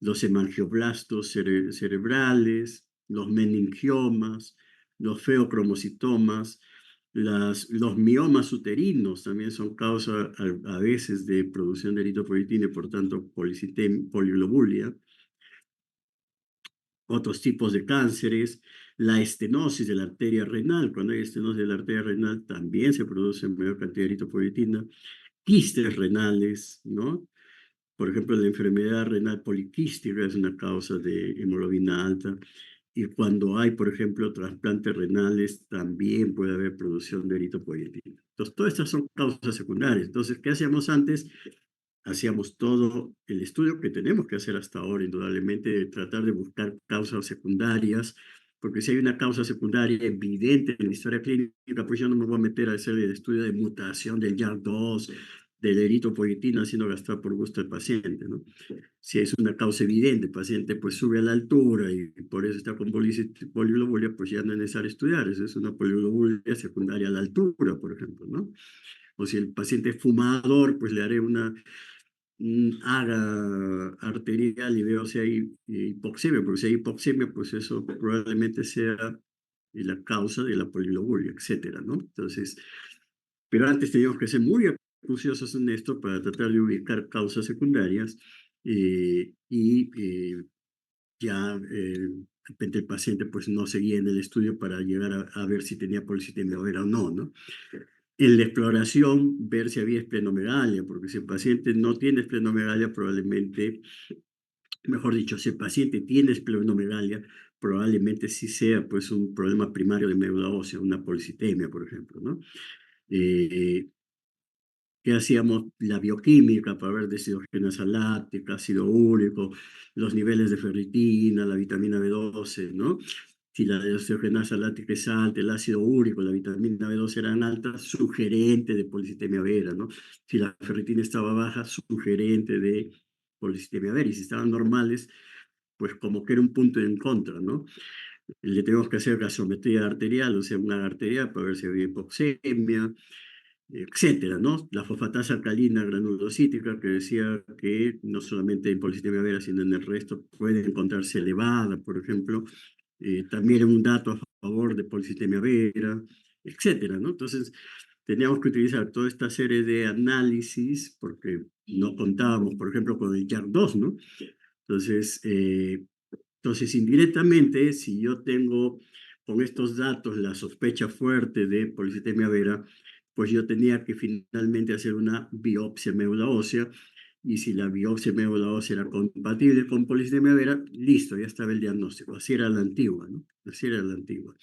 los hemangioblastos cerebrales, los meningiomas, los feocromocitomas, los miomas uterinos también son causa a veces de producción de eritropoyetina y por tanto poliglobulia, otros tipos de cánceres, la estenosis de la arteria renal. Cuando hay estenosis de la arteria renal también se produce mayor cantidad de eritropoyetina, quistes renales, ¿no? Por ejemplo, la enfermedad renal poliquística es una causa de hemoglobina alta. Y cuando hay, por ejemplo, trasplantes renales, también puede haber producción de eritropoyetina. Entonces, todas estas son causas secundarias. Entonces, ¿qué hacíamos antes? Hacíamos todo el estudio que tenemos que hacer hasta ahora, indudablemente, de tratar de buscar causas secundarias, porque si hay una causa secundaria evidente en la historia clínica, pues yo no me voy a meter a hacer el estudio de mutación del YAR2, del eritropoyetina, sino gastar por gusto al paciente, ¿no? Si es una causa evidente, el paciente pues sube a la altura y por eso está con poliglobulia, pues ya no es necesario estudiar, eso es una poliglobulia secundaria a la altura, por ejemplo, ¿no? O si el paciente es fumador, pues le haré una haga arterial y veo si hay hipoxemia, porque si hay hipoxemia, pues eso probablemente sea la causa de la poliglobulia, etcétera, ¿no? Entonces, pero antes teníamos que ser muy acuciosos en esto para tratar de ubicar causas secundarias y ya de repente el paciente pues no seguía en el estudio para llegar a ver si tenía policitemia vera o no, ¿no? En la exploración, ver si había esplenomegalia, porque si el paciente no tiene esplenomegalia, probablemente, mejor dicho, si el paciente tiene esplenomegalia, probablemente sí sea pues un problema primario de médula ósea, una policitemia, por ejemplo, ¿no? Eh, ¿Qué hacíamos? La bioquímica para ver deshidrogenasa láctica, ácido úrico, los niveles de ferritina, la vitamina B12, ¿no? Si la deshidrogenasa láctica es alta, el ácido úrico, la vitamina B12 eran altas, sugerente de policitemia vera, ¿no? Si la ferritina estaba baja, sugerente de policitemia vera. Y si estaban normales, pues como que era un punto en contra, ¿no? Le tenemos que hacer gasometría arterial, o sea, una arterial para ver si había hipoxemia, etcétera, ¿no? La fosfatasa alcalina granulocítica, que decía que no solamente en policitemia vera, sino en el resto puede encontrarse elevada, por ejemplo, también un dato a favor de policitemia vera, etcétera, ¿no? Entonces, teníamos que utilizar toda esta serie de análisis, porque no contábamos, por ejemplo, con el YAR2, ¿no? Entonces, indirectamente, si yo tengo con estos datos la sospecha fuerte de policitemia vera, pues yo tenía que finalmente hacer una biopsia médula ósea, y si la biopsia médula ósea era compatible con policitemia vera, listo, ya estaba el diagnóstico. Así era la antigua, ¿no? Así era la antigua.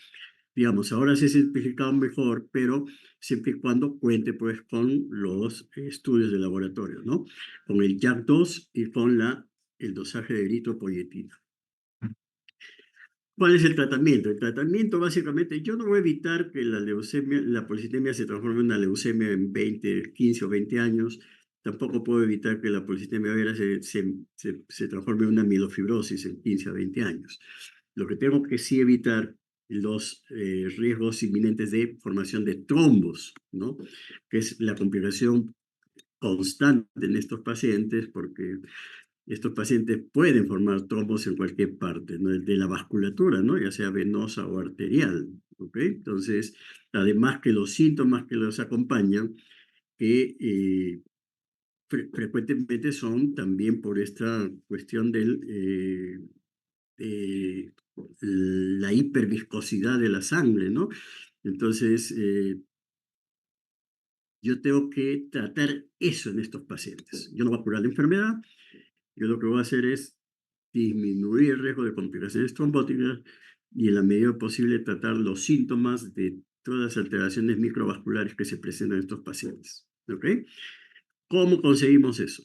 Digamos, ahora se ha simplificado mejor, pero siempre y cuando cuente pues con los estudios de laboratorio, ¿no? Con el YAC2 y con el dosaje de eritropoyetina. ¿Cuál es el tratamiento? El tratamiento básicamente, yo no voy a evitar que la leucemia, la policitemia se transforme en una leucemia en 20, 15 o 20 años. Tampoco puedo evitar que la policitemia vera se transforme en una mielofibrosis en 15 a 20 años. Lo que tengo que sí evitar los riesgos inminentes de formación de trombos, ¿no? Que es la complicación constante en estos pacientes, porque estos pacientes pueden formar trombos en cualquier parte, ¿no? De la vasculatura, ¿no? Ya sea venosa o arterial, ¿ok? Entonces, además que los síntomas que los acompañan, que frecuentemente son también por esta cuestión de la hiperviscosidad de la sangre, ¿no? Entonces, yo tengo que tratar eso en estos pacientes. Yo no voy a curar la enfermedad, yo lo que voy a hacer es disminuir el riesgo de complicaciones trombóticas y en la medida posible tratar los síntomas de todas las alteraciones microvasculares que se presentan en estos pacientes. ¿Ok? ¿Cómo conseguimos eso?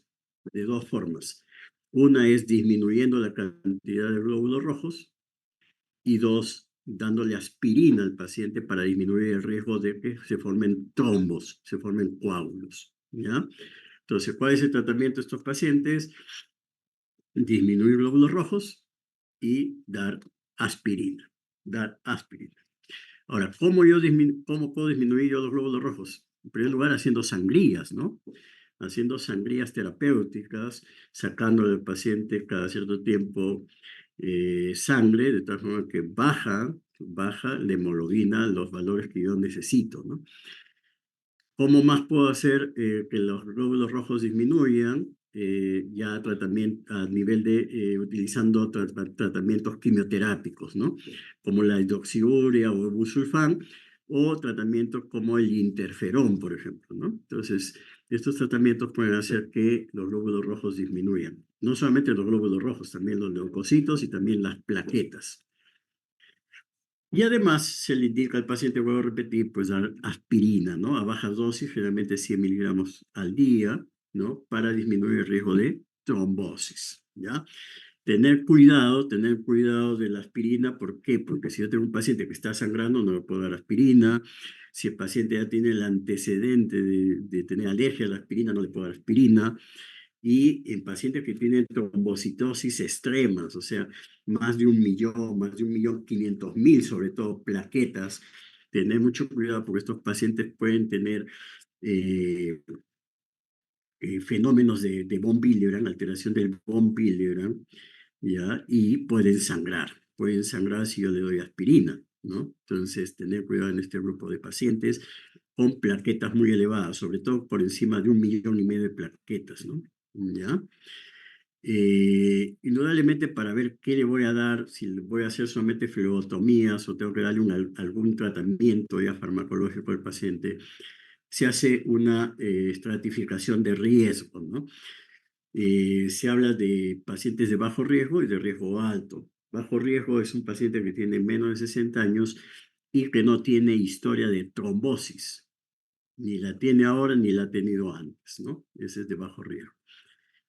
De dos formas. Una es disminuyendo la cantidad de glóbulos rojos y dos, dándole aspirina al paciente para disminuir el riesgo de que se formen trombos, se formen coágulos. ¿Ya? Entonces, ¿cuál es el tratamiento de estos pacientes? Disminuir glóbulos rojos y dar aspirina. Dar aspirina. Ahora, ¿cómo puedo disminuir yo los glóbulos rojos? En primer lugar, haciendo sangrías, ¿no? Haciendo sangrías terapéuticas, sacando al paciente cada cierto tiempo sangre, de tal forma que baja la hemoglobina, los valores que yo necesito, ¿no? ¿Cómo más puedo hacer que los glóbulos rojos disminuyan? Ya tratamiento a nivel de utilizando tratamientos quimioterápicos, ¿no? Como la hidroxiurea o el busulfán, o tratamientos como el interferón, por ejemplo, ¿no? Entonces, estos tratamientos pueden hacer que los glóbulos rojos disminuyan. No solamente los glóbulos rojos, también los leucocitos y también las plaquetas. Y además se le indica al paciente, vuelvo a repetir, pues dar aspirina, ¿no? A bajas dosis, generalmente 100 miligramos al día, ¿no? Para disminuir el riesgo de trombosis, ¿ya? Tener cuidado de la aspirina, ¿por qué? Porque si yo tengo un paciente que está sangrando, no le puedo dar aspirina. Si el paciente ya tiene el antecedente de tener alergia a la aspirina, no le puedo dar aspirina y en pacientes que tienen trombocitosis extremas, o sea, más de 1.500.000, sobre todo plaquetas, tener mucho cuidado porque estos pacientes pueden tener eh, fenómenos de von Willebrand, alteración del von Willebrand, ¿ya? Y pueden sangrar si yo le doy aspirina, ¿no? Entonces, tener cuidado en este grupo de pacientes con plaquetas muy elevadas, sobre todo por encima de 1,5 millones de plaquetas, ¿no? ¿Ya? Indudablemente para ver qué le voy a dar, si le voy a hacer solamente flebotomías o tengo que darle algún tratamiento ya farmacológico al paciente, se hace una estratificación de riesgo, ¿no? Se habla de pacientes de bajo riesgo y de riesgo alto. Bajo riesgo es un paciente que tiene menos de 60 años y que no tiene historia de trombosis, ni la tiene ahora ni la ha tenido antes, ¿no? Ese es de bajo riesgo.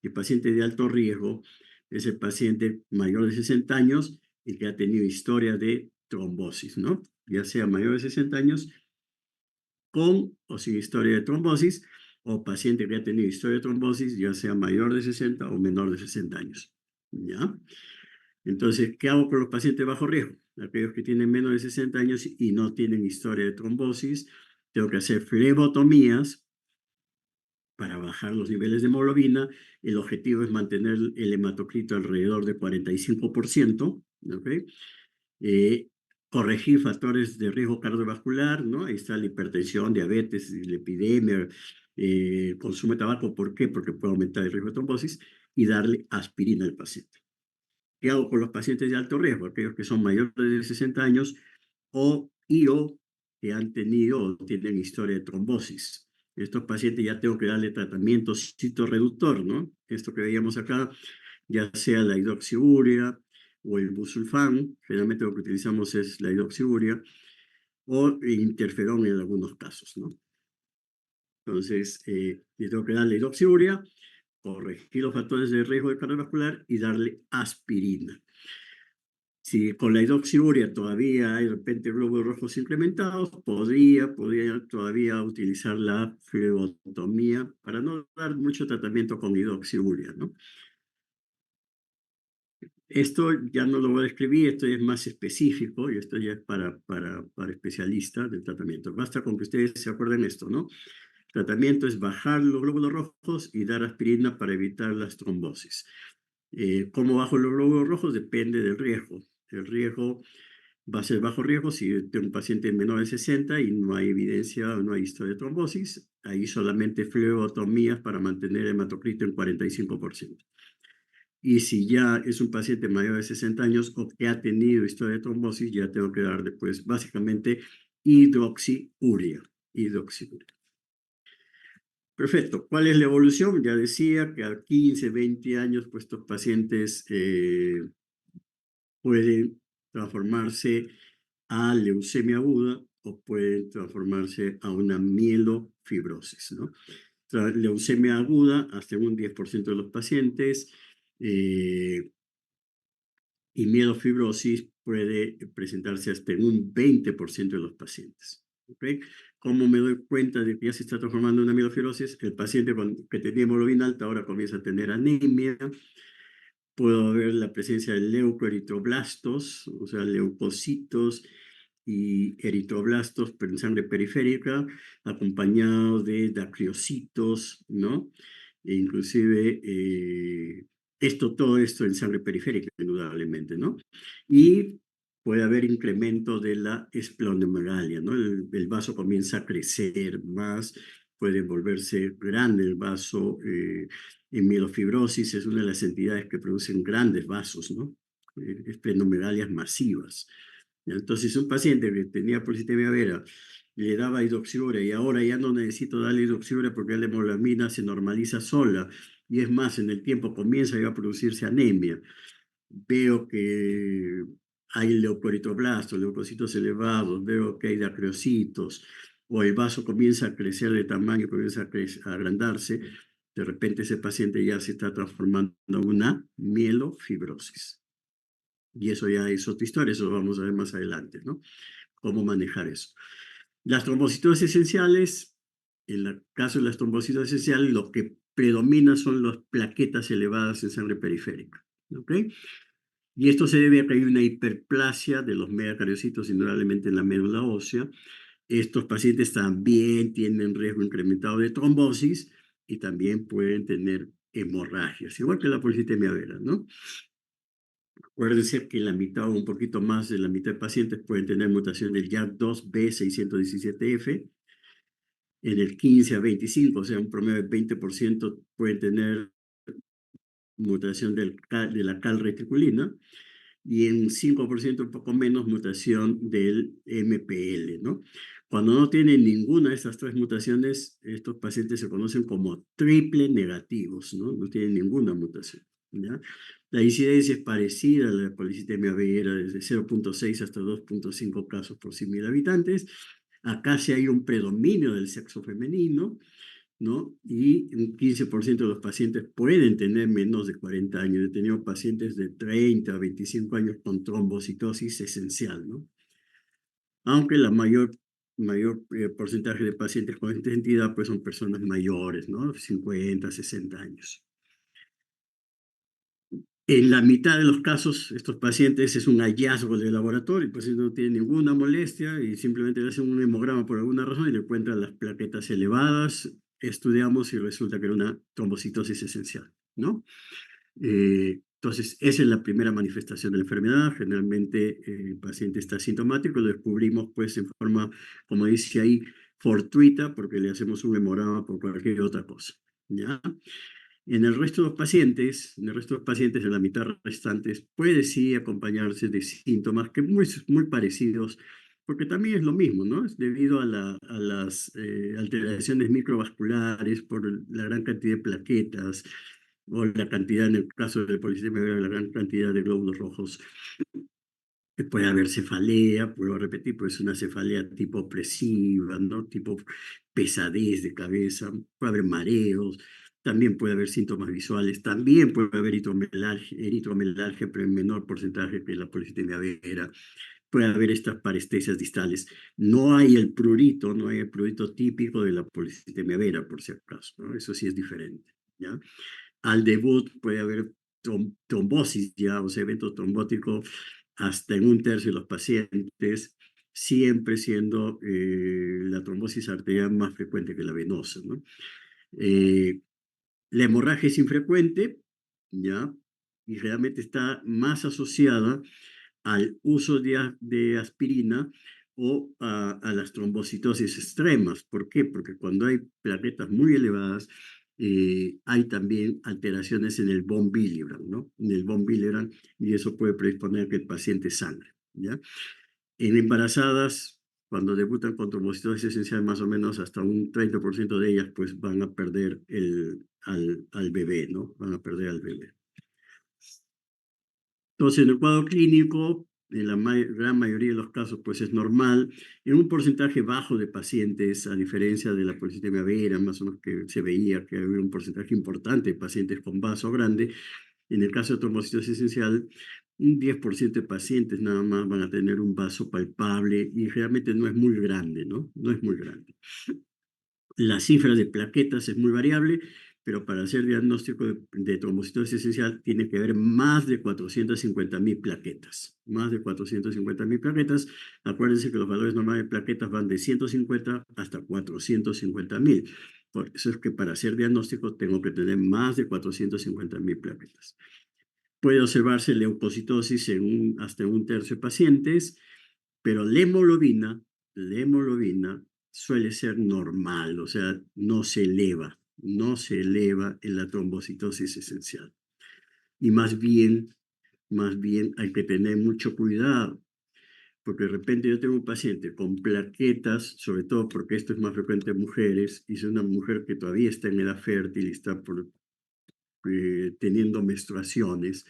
El paciente de alto riesgo es el paciente mayor de 60 años y que ha tenido historia de trombosis, ¿no? Ya sea mayor de 60 años con o sin historia de trombosis, o paciente que ha tenido historia de trombosis, ya sea mayor de 60 o menor de 60 años. ¿Ya? Entonces, ¿qué hago con los pacientes bajo riesgo? Aquellos que tienen menos de 60 años y no tienen historia de trombosis, tengo que hacer flebotomías para bajar los niveles de hemoglobina. El objetivo es mantener el hematocrito alrededor de 45%, ¿ok? Eh, Corregir factores de riesgo cardiovascular, ¿no? Ahí está la hipertensión, diabetes, la epidemia, consumo de tabaco. ¿Por qué? Porque puede aumentar el riesgo de trombosis y darle aspirina al paciente. ¿Qué hago con los pacientes de alto riesgo? Aquellos que son mayores de 60 años o que han tenido o tienen historia de trombosis. Estos pacientes ya tengo que darle tratamiento citorreductor, ¿no? Esto que veíamos acá, ya sea la hidroxiurea o el busulfán, generalmente lo que utilizamos es la hidroxiurea, o interferón en algunos casos, ¿no? Entonces, yo tengo que darle hidroxiurea, corregir los factores de riesgo de cardiovascular y darle aspirina. Si con la hidroxiurea todavía hay de repente glóbulos rojos incrementados, podría todavía utilizar la flebotomía para no dar mucho tratamiento con hidroxiurea, ¿no? Esto ya no lo voy a describir, esto es más específico y esto ya es para especialistas del tratamiento. Basta con que ustedes se acuerden esto, ¿no? Tratamiento es bajar los glóbulos rojos y dar aspirina para evitar las trombosis. ¿Cómo bajo los glóbulos rojos? Depende del riesgo. El riesgo va a ser bajo riesgo si tengo un paciente menor de 60 y no hay evidencia, no hay historia de trombosis. Ahí solamente flebotomías para mantener el hematocrito en 45%. Y si ya es un paciente mayor de 60 años o que ha tenido historia de trombosis, ya tengo que darle, pues, básicamente hidroxiurea. Hidroxiurea. Perfecto. ¿Cuál es la evolución? Ya decía que a 15, 20 años, pues estos pacientes pueden transformarse a leucemia aguda o pueden transformarse a una mielofibrosis, ¿no? Leucemia aguda hasta un 10% de los pacientes eh, y mielofibrosis puede presentarse hasta en un 20% de los pacientes. ¿Okay? ¿Cómo me doy cuenta de que ya se está transformando en una mielofibrosis? El paciente que tenía hemoglobina alta ahora comienza a tener anemia. Puedo ver la presencia de leucoeritroblastos, o sea, leucocitos y eritroblastos pero en sangre periférica, acompañado de dacriocitos, ¿no? E inclusive todo esto en sangre periférica, indudablemente, ¿no? Y puede haber incremento de la esplenomegalia, ¿no? El vaso comienza a crecer más, puede volverse grande el vaso. En mielofibrosis es una de las entidades que producen grandes vasos, ¿no? Esplenomeralias masivas. Entonces, un paciente que tenía policitemia vera, le daba hidroxidura y ahora ya no necesito darle hidroxidura porque la hemoglobina se normaliza sola y es más, en el tiempo comienza ya a producirse anemia. Veo que hay leucoritoblastos, leucocitos elevados, veo que hay dacreocitos, o el vaso comienza a crecer de tamaño, comienza a agrandarse, de repente ese paciente ya se está transformando en una mielofibrosis. Y eso ya es otra historia, eso lo vamos a ver más adelante, ¿no? Cómo manejar eso. Las trombocitosis esenciales, en el caso de las trombocitosis esenciales, lo que predomina son las plaquetas elevadas en sangre periférica, ¿ok? Y esto se debe a que hay una hiperplasia de los megacariocitos, indudablemente en la médula ósea. Estos pacientes también tienen riesgo incrementado de trombosis y también pueden tener hemorragias, igual que la policitemia vera, ¿no? Acuérdense que la mitad o un poquito más de la mitad de pacientes pueden tener mutación del YAC2B617F. En el 15 a 25, o sea, un promedio de 20% pueden tener mutación de la calreticulina y en 5%, un poco menos, mutación del MPL, ¿no? Cuando no tienen ninguna de estas tres mutaciones, estos pacientes se conocen como triple negativos, ¿no? No tienen ninguna mutación, ¿ya? La incidencia es parecida a la policitemia vera, desde 0.6 hasta 2.5 casos por 100.000 habitantes. Acá sí hay un predominio del sexo femenino, ¿no? Y un 15% de los pacientes pueden tener menos de 40 años. He tenido pacientes de 30 a 25 años con trombocitosis esencial, ¿no? Aunque la mayor porcentaje de pacientes con esta entidad pues son personas mayores, ¿no? 50, 60 años. En la mitad de los casos, estos pacientes es un hallazgo de laboratorio, el paciente no tiene ninguna molestia y simplemente le hacen un hemograma por alguna razón y le encuentran las plaquetas elevadas, estudiamos y resulta que era una trombocitosis esencial, ¿no? Entonces, esa es la primera manifestación de la enfermedad. Generalmente el paciente está asintomático, lo descubrimos pues en forma, como dice ahí, fortuita, porque le hacemos un hemograma por cualquier otra cosa, ¿ya? En el resto de los pacientes, en la mitad restantes, puede sí acompañarse de síntomas que muy parecidos, porque también es lo mismo, ¿no? Es debido a las alteraciones microvasculares por la gran cantidad de plaquetas o la cantidad, en el caso del policistima vera, la gran cantidad de glóbulos rojos. Puede haber cefalea, puedo repetir, pues una cefalea tipo opresiva, ¿no? Tipo pesadez de cabeza, puede haber mareos, también puede haber síntomas visuales, también puede haber eritromelalgia, pero en menor porcentaje que la policitemia vera, puede haber estas parestesias distales. No hay el prurito, no hay el prurito típico de la policitemia vera, por si acaso, ¿no? Eso sí es diferente, ¿ya? Al debut puede haber trombosis ya, o sea, evento trombótico hasta en un tercio de los pacientes, siempre siendo la trombosis arterial más frecuente que la venosa, ¿no? Eh, la hemorragia es infrecuente, ¿ya? Y realmente está más asociada al uso de aspirina o a las trombocitosis extremas. ¿Por qué? Porque cuando hay plaquetas muy elevadas, hay también alteraciones en el von Willebrand, ¿no? En el von Willebrand, y eso puede predisponer a que el paciente sangre, ¿ya? En embarazadas, cuando debutan con trombocitosis esencial, más o menos hasta un 30% de ellas pues van a perder al bebé, ¿no? Van a perder al bebé. Entonces, en el cuadro clínico, en la gran mayoría de los casos, pues es normal. En un porcentaje bajo de pacientes, a diferencia de la policitemia vera, más o menos que se veía que había un porcentaje importante de pacientes con vaso grande, en el caso de trombocitosis esencial, un 10% de pacientes nada más van a tener un vaso palpable y realmente no es muy grande, ¿no? No es muy grande. La cifra de plaquetas es muy variable, pero para hacer diagnóstico de trombocitosis esencial tiene que haber más de 450.000 plaquetas. Más de 450.000 plaquetas. Acuérdense que los valores normales de plaquetas van de 150 hasta 450.000. Por eso es que para hacer diagnóstico tengo que tener más de 450.000 plaquetas. Puede observarse leucocitosis hasta un tercio de pacientes, pero la hemoglobina suele ser normal, o sea, no se eleva en la trombocitosis esencial. Y más bien hay que tener mucho cuidado, porque de repente yo tengo un paciente con plaquetas, sobre todo porque esto es más frecuente en mujeres, y es una mujer que todavía está en edad fértil y está teniendo menstruaciones.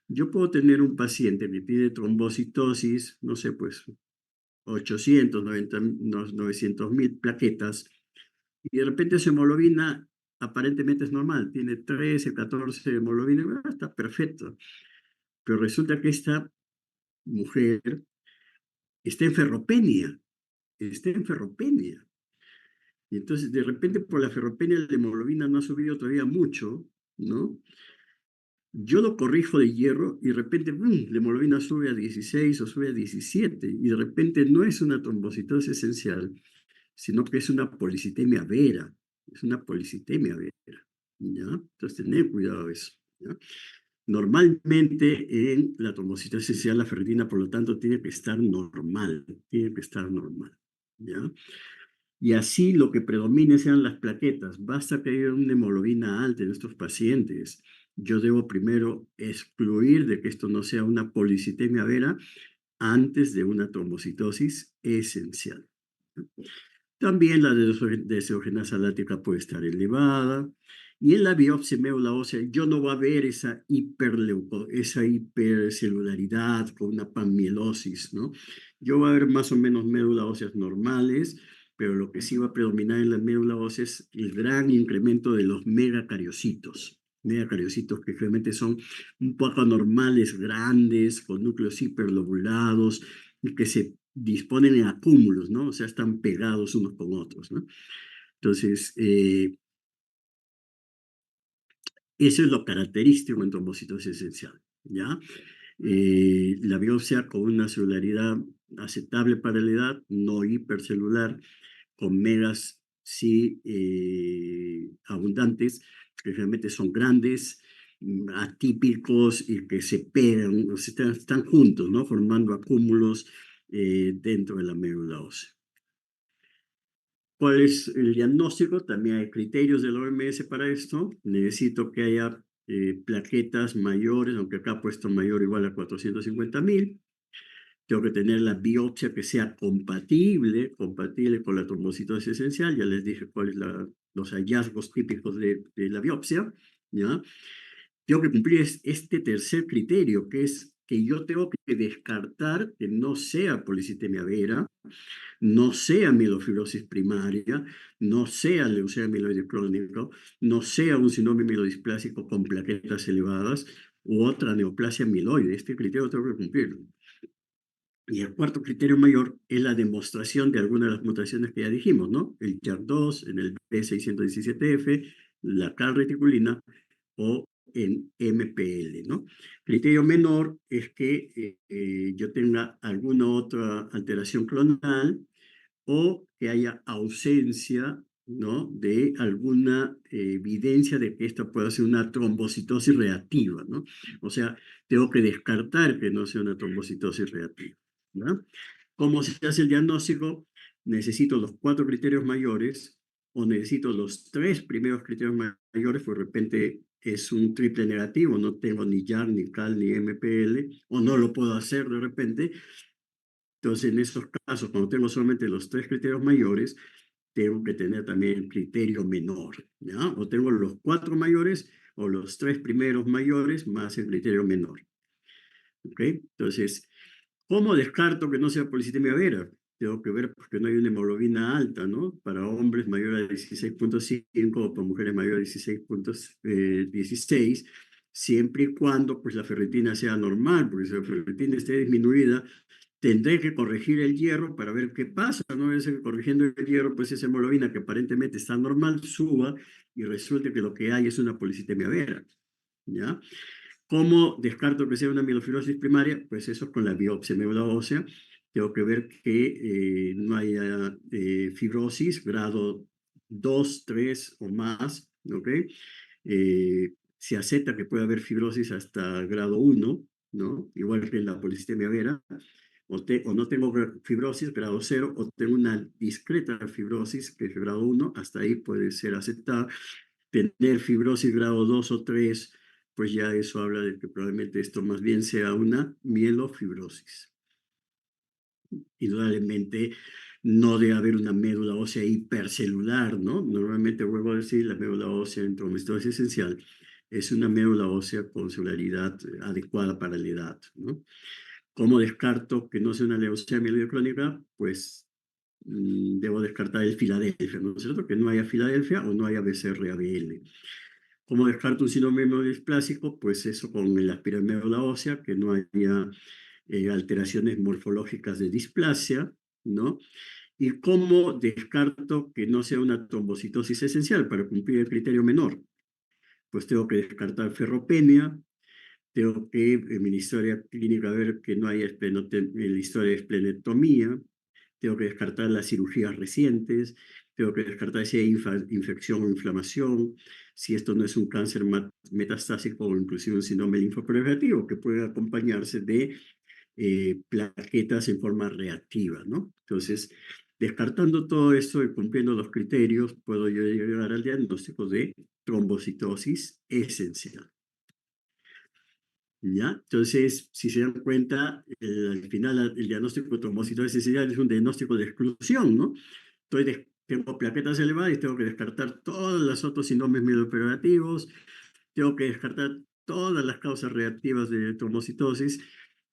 Yo puedo tener un paciente que tiene trombocitosis, no sé, pues 900.000 plaquetas, y de repente su hemoglobina aparentemente es normal, tiene 13, 14 de hemoglobina, está perfecto. Pero resulta que esta mujer está en ferropenia, está en ferropenia. Y entonces, de repente, por la ferropenia, la hemoglobina no ha subido todavía mucho, ¿no? Yo lo corrijo de hierro y de repente, la hemoglobina sube a 16 o sube a 17, y de repente no es una trombocitosis esencial, sino que es una policitemia vera, es una policitemia vera, ¿ya? Entonces, tener cuidado de eso, ¿ya? Normalmente en la trombocitosis esencial la ferritina, por lo tanto, tiene que estar normal, ¿ya? Y así lo que predomine sean las plaquetas. Basta que haya una hemoglobina alta en estos pacientes. Yo debo primero excluir de que esto no sea una policitemia vera antes de una trombocitosis esencial. También la desogenasa láctica puede estar elevada. Y en la biopsia médula ósea yo no va a ver esa hipercelularidad con una panmielosis, ¿no? Yo voy a ver más o menos médula óseas normales, pero lo que sí va a predominar en la médula ósea es el gran incremento de los megacariocitos. Megacariocitos que realmente son un poco anormales, grandes, con núcleos hiperlobulados, y que se disponen en acúmulos, ¿no? O sea, están pegados unos con otros, ¿no? Entonces, eso es lo característico en trombocitosis esencial, ¿ya? La biopsia con una celularidad aceptable para la edad, no hipercelular, con megas sí abundantes, que realmente son grandes, atípicos y que se pegan, o sea, están juntos, ¿no? Formando acúmulos dentro de la médula ósea. ¿Cuál es el diagnóstico? También hay criterios de la OMS para esto. Necesito que haya plaquetas mayores, aunque acá ha puesto mayor o igual a 450.000. Tengo que tener la biopsia que sea compatible con la trombocitosis esencial. Ya les dije cuáles son los hallazgos típicos de la biopsia, ¿ya? Tengo que cumplir este tercer criterio, que es que yo tengo que descartar que no sea policitemia vera, no sea mielofibrosis primaria, no sea leucemia mieloide crónico, no sea un síndrome mielodisplásico con plaquetas elevadas u otra neoplasia mieloide. Este criterio tengo que cumplirlo. Y el cuarto criterio mayor es la demostración de algunas de las mutaciones que ya dijimos, ¿no? El JAK2 en el B617F, la calreticulina o en MPL, ¿no? Criterio menor es que yo tenga alguna otra alteración clonal o que haya ausencia, ¿no? De alguna evidencia de que esto pueda ser una trombocitosis reactiva, ¿no? O sea, tengo que descartar que no sea una trombocitosis reactiva, ¿no? ¿Cómo se hace el diagnóstico? Necesito los 4 criterios mayores o necesito los 3 primeros criterios mayores, pues de repente es un triple negativo, no tengo ni JAK, ni CAL, ni MPL, o no lo puedo hacer de repente. Entonces, en esos casos, cuando tengo solamente los tres criterios mayores, tengo que tener también el criterio menor, ¿ya? O tengo los cuatro mayores o los tres primeros mayores más el criterio menor, ¿ok? Entonces, ¿cómo descarto que no sea policitemia vera? Tengo que ver porque no hay una hemoglobina alta, ¿no? Para hombres mayores a 16,5 o para mujeres mayores a 16,16, siempre y cuando pues, la ferritina sea normal, porque si la ferritina esté disminuida, tendré que corregir el hierro para ver qué pasa, ¿no? Es que corrigiendo el hierro, pues esa hemoglobina que aparentemente está normal suba y resulte que lo que hay es una policitemia vera, ¿ya? ¿Cómo descarto que sea una mielofibrosis primaria? Pues eso con la biopsia de médula ósea. Tengo que ver que no haya fibrosis, grado 2, 3 o más, ¿ok? Se acepta que puede haber fibrosis hasta grado 1, ¿no? Igual que en la policitemia vera. O no tengo fibrosis, grado 0, o tengo una discreta fibrosis, que es grado 1, hasta ahí puede ser aceptada. Tener fibrosis grado 2 o 3, pues ya eso habla de que probablemente esto más bien sea una mielofibrosis. Indudablemente no debe haber una médula ósea hipercelular, ¿no? Normalmente, vuelvo a decir, la médula ósea en trombosis esencial es una médula ósea con celularidad adecuada para la edad, ¿no? ¿Cómo descarto que no sea una leucemia mieloide crónica? Pues debo descartar el Filadelfia, ¿no es cierto? Que no haya Filadelfia o no haya BCR-ABL. ¿Cómo descarto un síndrome hemodisplásico? Pues eso con el aspiromédula ósea, que no haya alteraciones morfológicas de displasia, ¿no? ¿Y cómo descarto que no sea una trombocitosis esencial para cumplir el criterio menor? Pues tengo que descartar ferropenia, tengo que en mi historia clínica ver que no haya en la historia de esplenectomía, tengo que descartar las cirugías recientes, tengo que descartar si hay infección o inflamación, si esto no es un cáncer metastásico o inclusive un síndrome linfoproliferativo que puede acompañarse de plaquetas en forma reactiva, ¿no? Entonces, descartando todo esto y cumpliendo los criterios, puedo yo llegar al diagnóstico de trombocitosis esencial. ¿Ya? Entonces, si se dan cuenta, al final el diagnóstico de trombocitosis esencial es un diagnóstico de exclusión, ¿no? Tengo plaquetas elevadas y tengo que descartar todos los otros síndromes mieloproliferativos, tengo que descartar todas las causas reactivas de trombocitosis,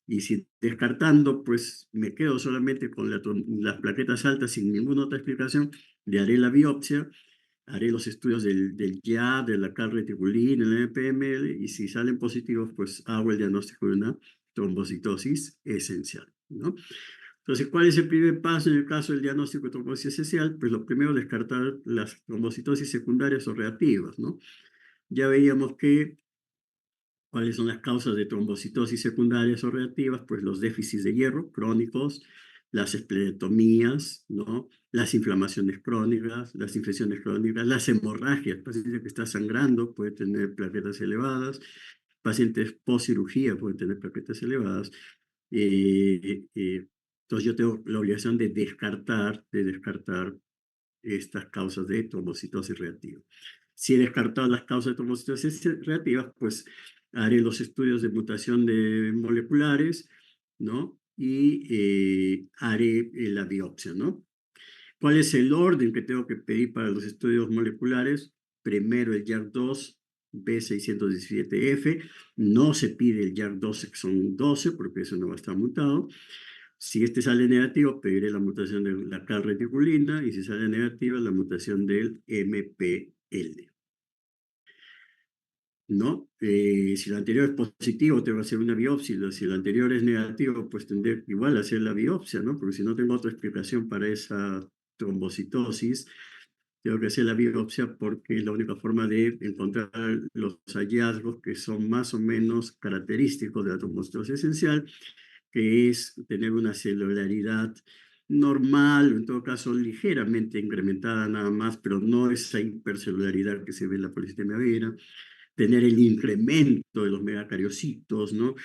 y si descartando, pues me quedo solamente con las plaquetas altas sin ninguna otra explicación, le haré la biopsia, haré los estudios del YA, de la calreticulina, el MPML, y si salen positivos, pues hago el diagnóstico de una trombocitosis esencial, ¿no? Entonces, ¿cuál es el primer paso en el caso del diagnóstico de trombocitosis esencial? Pues lo primero, descartar las trombocitosis secundarias o reactivas, ¿no? Ya veíamos que ¿cuáles son las causas de trombocitosis secundarias o reactivas? Pues los déficits de hierro crónicos, las esplenectomías, ¿no? Las inflamaciones crónicas, las infecciones crónicas, las hemorragias. Paciente que está sangrando puede tener plaquetas elevadas, pacientes post cirugía pueden tener plaquetas elevadas. Entonces yo tengo la obligación de descartar estas causas de trombocitosis reactiva. Si he descartado las causas de trombocitosis reactivas, pues haré los estudios de mutación de moleculares, ¿no? Y haré la biopsia, ¿no? ¿Cuál es el orden que tengo que pedir para los estudios moleculares? Primero el YAC2 B617F, no se pide el YAC2 exon 12 porque eso no va a estar mutado. Si este sale negativo, pediré la mutación de la calreticulina, y si sale negativa, la mutación del MPL, ¿no? Si el anterior es positivo, tengo que hacer una biopsia. Si el anterior es negativo, pues tendré igual hacer la biopsia, ¿no? Porque si no tengo otra explicación para esa trombocitosis, tengo que hacer la biopsia porque es la única forma de encontrar los hallazgos que son más o menos característicos de la trombocitosis esencial, que es tener una celularidad normal, en todo caso ligeramente incrementada nada más, pero no esa hipercelularidad que se ve en la policitemia vera, tener el incremento de los megacariocitos, ¿no?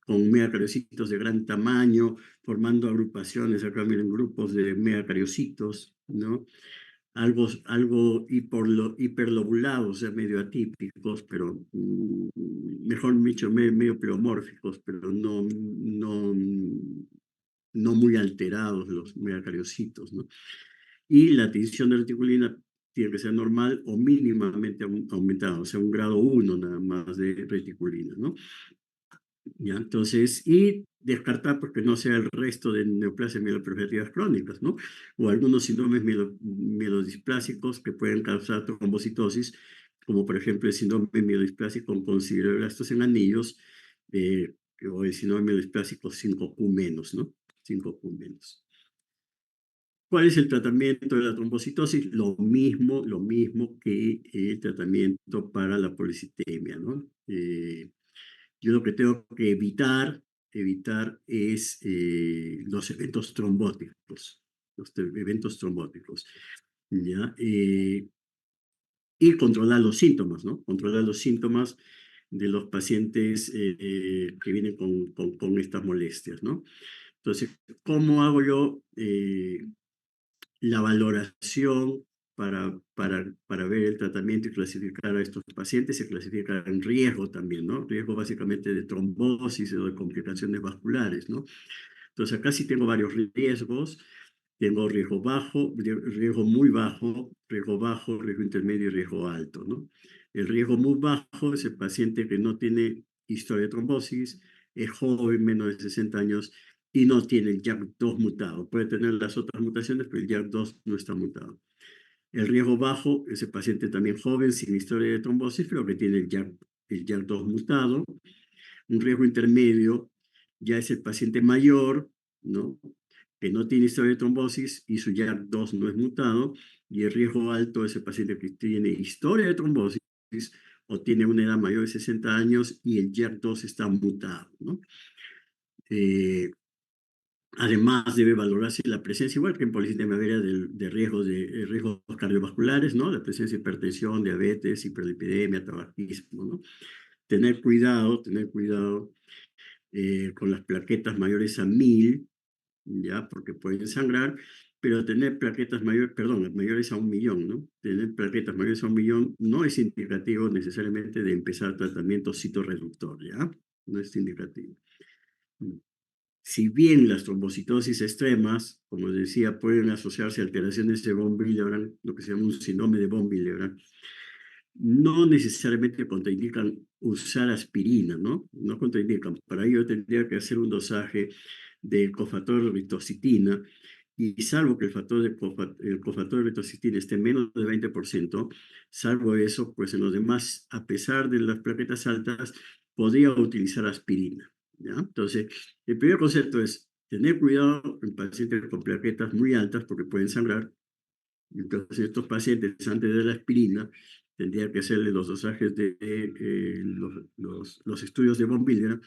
Con megacariocitos de gran tamaño, formando agrupaciones, acá miren, grupos de megacariocitos, ¿no? Algo hiperlobulados, o sea, medio atípicos, pero mejor dicho, medio pleomórficos, pero no no muy alterados los megacariocitos, ¿no? Y la tinción de reticulina tiene que ser normal o mínimamente aumentada, o sea, un grado 1 nada más de reticulina, ¿no? ¿Ya? Entonces, y descartar porque no sea el resto de neoplasias mieloproliferativas crónicas, ¿no? O algunos síndromes mielodisplásicos que pueden causar trombocitosis, como por ejemplo el síndrome mielodisplásico con consideroblastos en anillos, eh, o el síndrome mielodisplásico 5Q menos, ¿no? 5Q menos. ¿Cuál es el tratamiento de la trombocitosis? Lo mismo que el tratamiento para la policitemia, ¿no? Yo lo que tengo que evitar es los eventos trombóticos, eventos trombóticos, ¿ya? Y controlar los síntomas, ¿no? Controlar los síntomas de los pacientes que vienen con estas molestias, ¿no? Entonces, ¿cómo hago yo la valoración para ver el tratamiento y clasificar a estos pacientes? Se clasifica en riesgo también, ¿no? Riesgo básicamente de trombosis o de complicaciones vasculares, ¿no? Entonces acá sí tengo varios riesgos. Tengo riesgo bajo, riesgo muy bajo, riesgo intermedio y riesgo alto, ¿no? El riesgo muy bajo es el paciente que no tiene historia de trombosis, es joven, menos de 60 años, y no tiene el JAK2 mutado. Puede tener las otras mutaciones, pero el JAK2 no está mutado. El riesgo bajo es el paciente también joven, sin historia de trombosis, pero que tiene el JAK2 mutado. Un riesgo intermedio ya es el paciente mayor, ¿no? Que no tiene historia de trombosis y su JAK2 no es mutado. Y el riesgo alto es el paciente que tiene historia de trombosis o tiene una edad mayor de 60 años y el JAK2 está mutado, ¿no? Además, debe valorarse la presencia, igual que en policitemia vera, riesgos cardiovasculares, ¿no? La presencia de hipertensión, diabetes, hiperlipidemia, tabaquismo, ¿no? Tener cuidado con las plaquetas mayores a 1000, ¿ya? Porque pueden sangrar, pero tener plaquetas mayores a 1.000.000, ¿no? Tener plaquetas mayores a 1.000.000 no es indicativo necesariamente de empezar tratamiento citorreductor, ¿ya? No es indicativo. Si bien las trombocitosis extremas, como decía, pueden asociarse a alteraciones de von Willebrand, lo que se llama un síndrome de von Willebrand, no necesariamente contraindican usar aspirina, ¿no? No contraindican. Para ello tendría que hacer un dosaje de cofactor de ritocitina, y salvo que el cofactor de ritocitina esté en menos de 20%, salvo eso, pues en los demás, a pesar de las plaquetas altas, podría utilizar aspirina, ¿ya? Entonces, el primer concepto es tener cuidado en pacientes con plaquetas muy altas porque pueden sangrar. Entonces, estos pacientes, antes de la aspirina, tendría que hacerle los dosajes de los estudios de von Willebrand,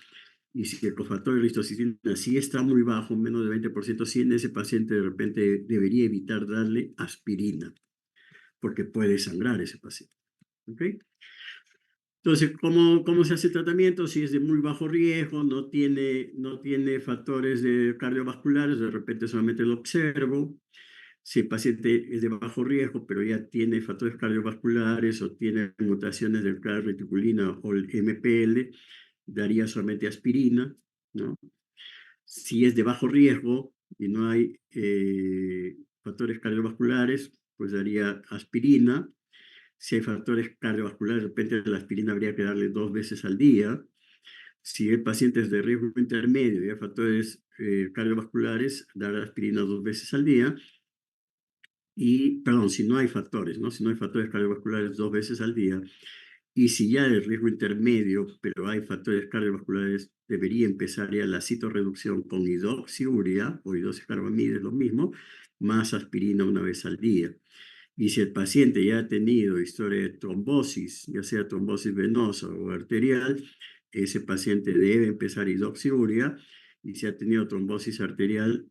y si el cofactor de histocitina sí está muy bajo, menos de 20%, sí en ese paciente de repente debería evitar darle aspirina, porque puede sangrar ese paciente. ¿Ok? Entonces, ¿cómo se hace el tratamiento? Si es de muy bajo riesgo, no tiene factores cardiovasculares, de repente solamente lo observo. Si el paciente es de bajo riesgo, pero ya tiene factores cardiovasculares o tiene mutaciones del reticulina o el MPL, daría solamente aspirina, ¿no? Si es de bajo riesgo y no hay factores cardiovasculares, pues daría aspirina. Si hay factores cardiovasculares, de repente la aspirina habría que darle 2 veces al día. Si el paciente es de riesgo intermedio y hay factores cardiovasculares, dar aspirina 2 veces al día. Y, perdón, si no hay factores, ¿no? Si no hay factores cardiovasculares, 2 veces al día. Y si ya el riesgo intermedio, pero hay factores cardiovasculares, debería empezar ya la citorreducción con hidroxiurea o hidroxicarbamida, es lo mismo, más aspirina 1 vez al día. Y si el paciente ya ha tenido historia de trombosis, ya sea trombosis venosa o arterial, ese paciente debe empezar hidroxiurea. Y si ha tenido trombosis arterial,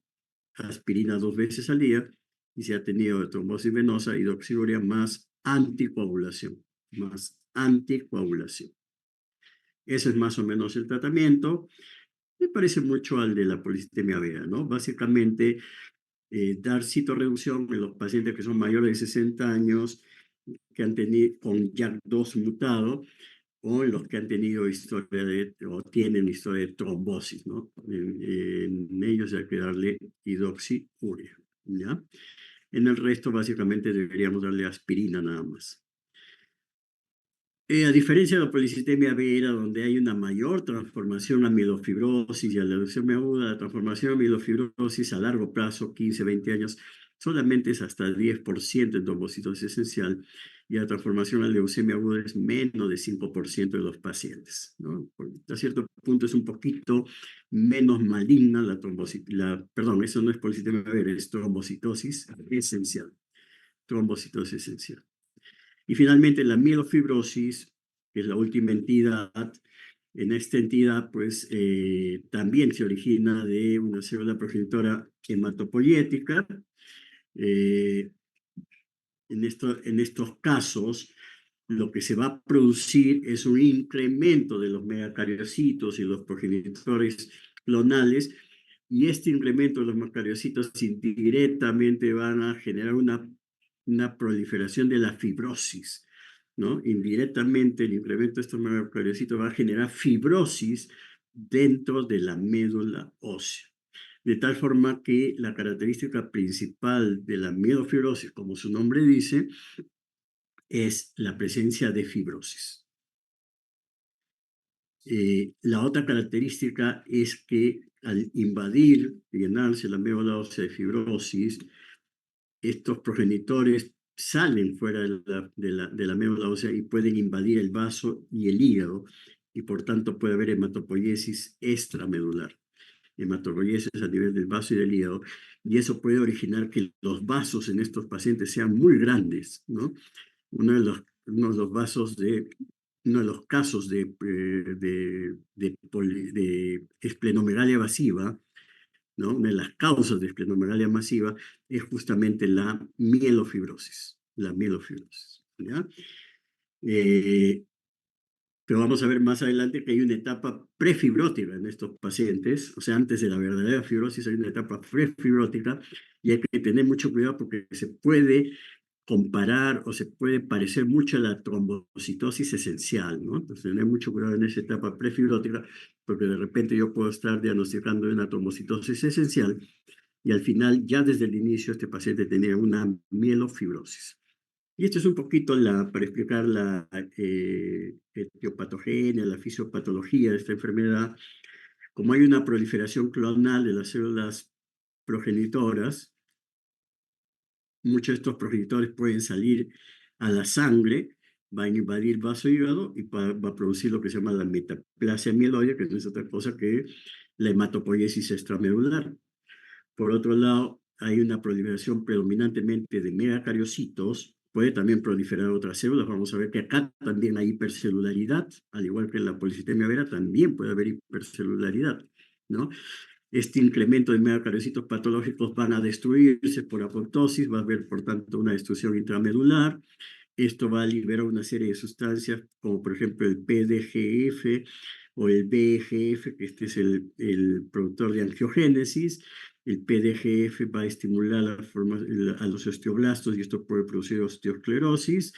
aspirina 2 veces al día. Y si ha tenido trombosis venosa, hidroxiurea más anticoagulación. Más anticoagulación. Ese es más o menos el tratamiento. Me parece mucho al de la policitemia vera, ¿no? Básicamente, dar citorreducción en los pacientes que son mayores de 60 años, que han tenido con JAK2 mutado, o los que han tenido historia o tienen historia de trombosis, ¿no? En ellos hay que darle hidroxiurea, ¿ya? En el resto, básicamente, deberíamos darle aspirina nada más. A diferencia de la policitemia vera, donde hay una mayor transformación a mielofibrosis y a la leucemia aguda, la transformación a mielofibrosis a largo plazo, 15, 20 años, solamente es hasta 10% en trombocitosis esencial, y la transformación a leucemia aguda es menos de 5% de los pacientes, ¿no? A cierto punto es un poquito menos maligna la trombocitosis, perdón, eso no es policitemia vera, es trombocitosis esencial. Trombocitosis esencial. Y finalmente la mielofibrosis, que es la última entidad. En esta entidad, pues, también se origina de una célula progenitora hematopoyética. En estos casos, lo que se va a producir es un incremento de los megacariocitos y los progenitores clonales, y este incremento de los megacariocitos indirectamente van a generar una proliferación de la fibrosis, ¿no? Indirectamente, el incremento de estos megacariocitos va a generar fibrosis dentro de la médula ósea. De tal forma que la característica principal de la mielofibrosis, como su nombre dice, es la presencia de fibrosis. La otra característica es que al invadir, llenarse la médula ósea de fibrosis, estos progenitores salen fuera de la médula ósea y pueden invadir el vaso y el hígado, y por tanto puede haber hematopoiesis extramedular, hematopoiesis a nivel del vaso y del hígado, y eso puede originar que los vasos en estos pacientes sean muy grandes, ¿no? Uno de los vasos uno de los casos de esplenomegalia masiva, ¿no? Una de las causas de esplenomegalia masiva es justamente la mielofibrosis, ¿ya? Pero vamos a ver más adelante que hay una etapa prefibrótica en estos pacientes, o sea, antes de la verdadera fibrosis hay una etapa prefibrótica, y hay que tener mucho cuidado porque se puede comparar o se puede parecer mucho a la trombocitosis esencial, ¿no? Entonces, tener mucho cuidado en esa etapa prefibrótica, porque de repente yo puedo estar diagnosticando una trombocitosis esencial y al final, ya desde el inicio, este paciente tenía una mielofibrosis. Y esto es un poquito para explicar la etiopatogenia, la fisiopatología de esta enfermedad. Como hay una proliferación clonal de las células progenitoras, muchos de estos progenitores pueden salir a la sangre, van a invadir vaso y hígado y va a producir lo que se llama la metaplasia mieloide, que no es otra cosa que la hematopoiesis extramedular. Por otro lado, hay una proliferación predominantemente de megacariocitos, puede también proliferar otras células. Vamos a ver que acá también hay hipercelularidad, al igual que en la policitemia vera también puede haber hipercelularidad, ¿no? Este incremento de megacariocitos patológicos van a destruirse por apoptosis, va a haber, por tanto, una destrucción intramedular. Esto va a liberar una serie de sustancias, como por ejemplo el PDGF o el BGF, que este es el productor de angiogénesis. El PDGF va a estimular a los osteoblastos y esto puede producir osteosclerosis,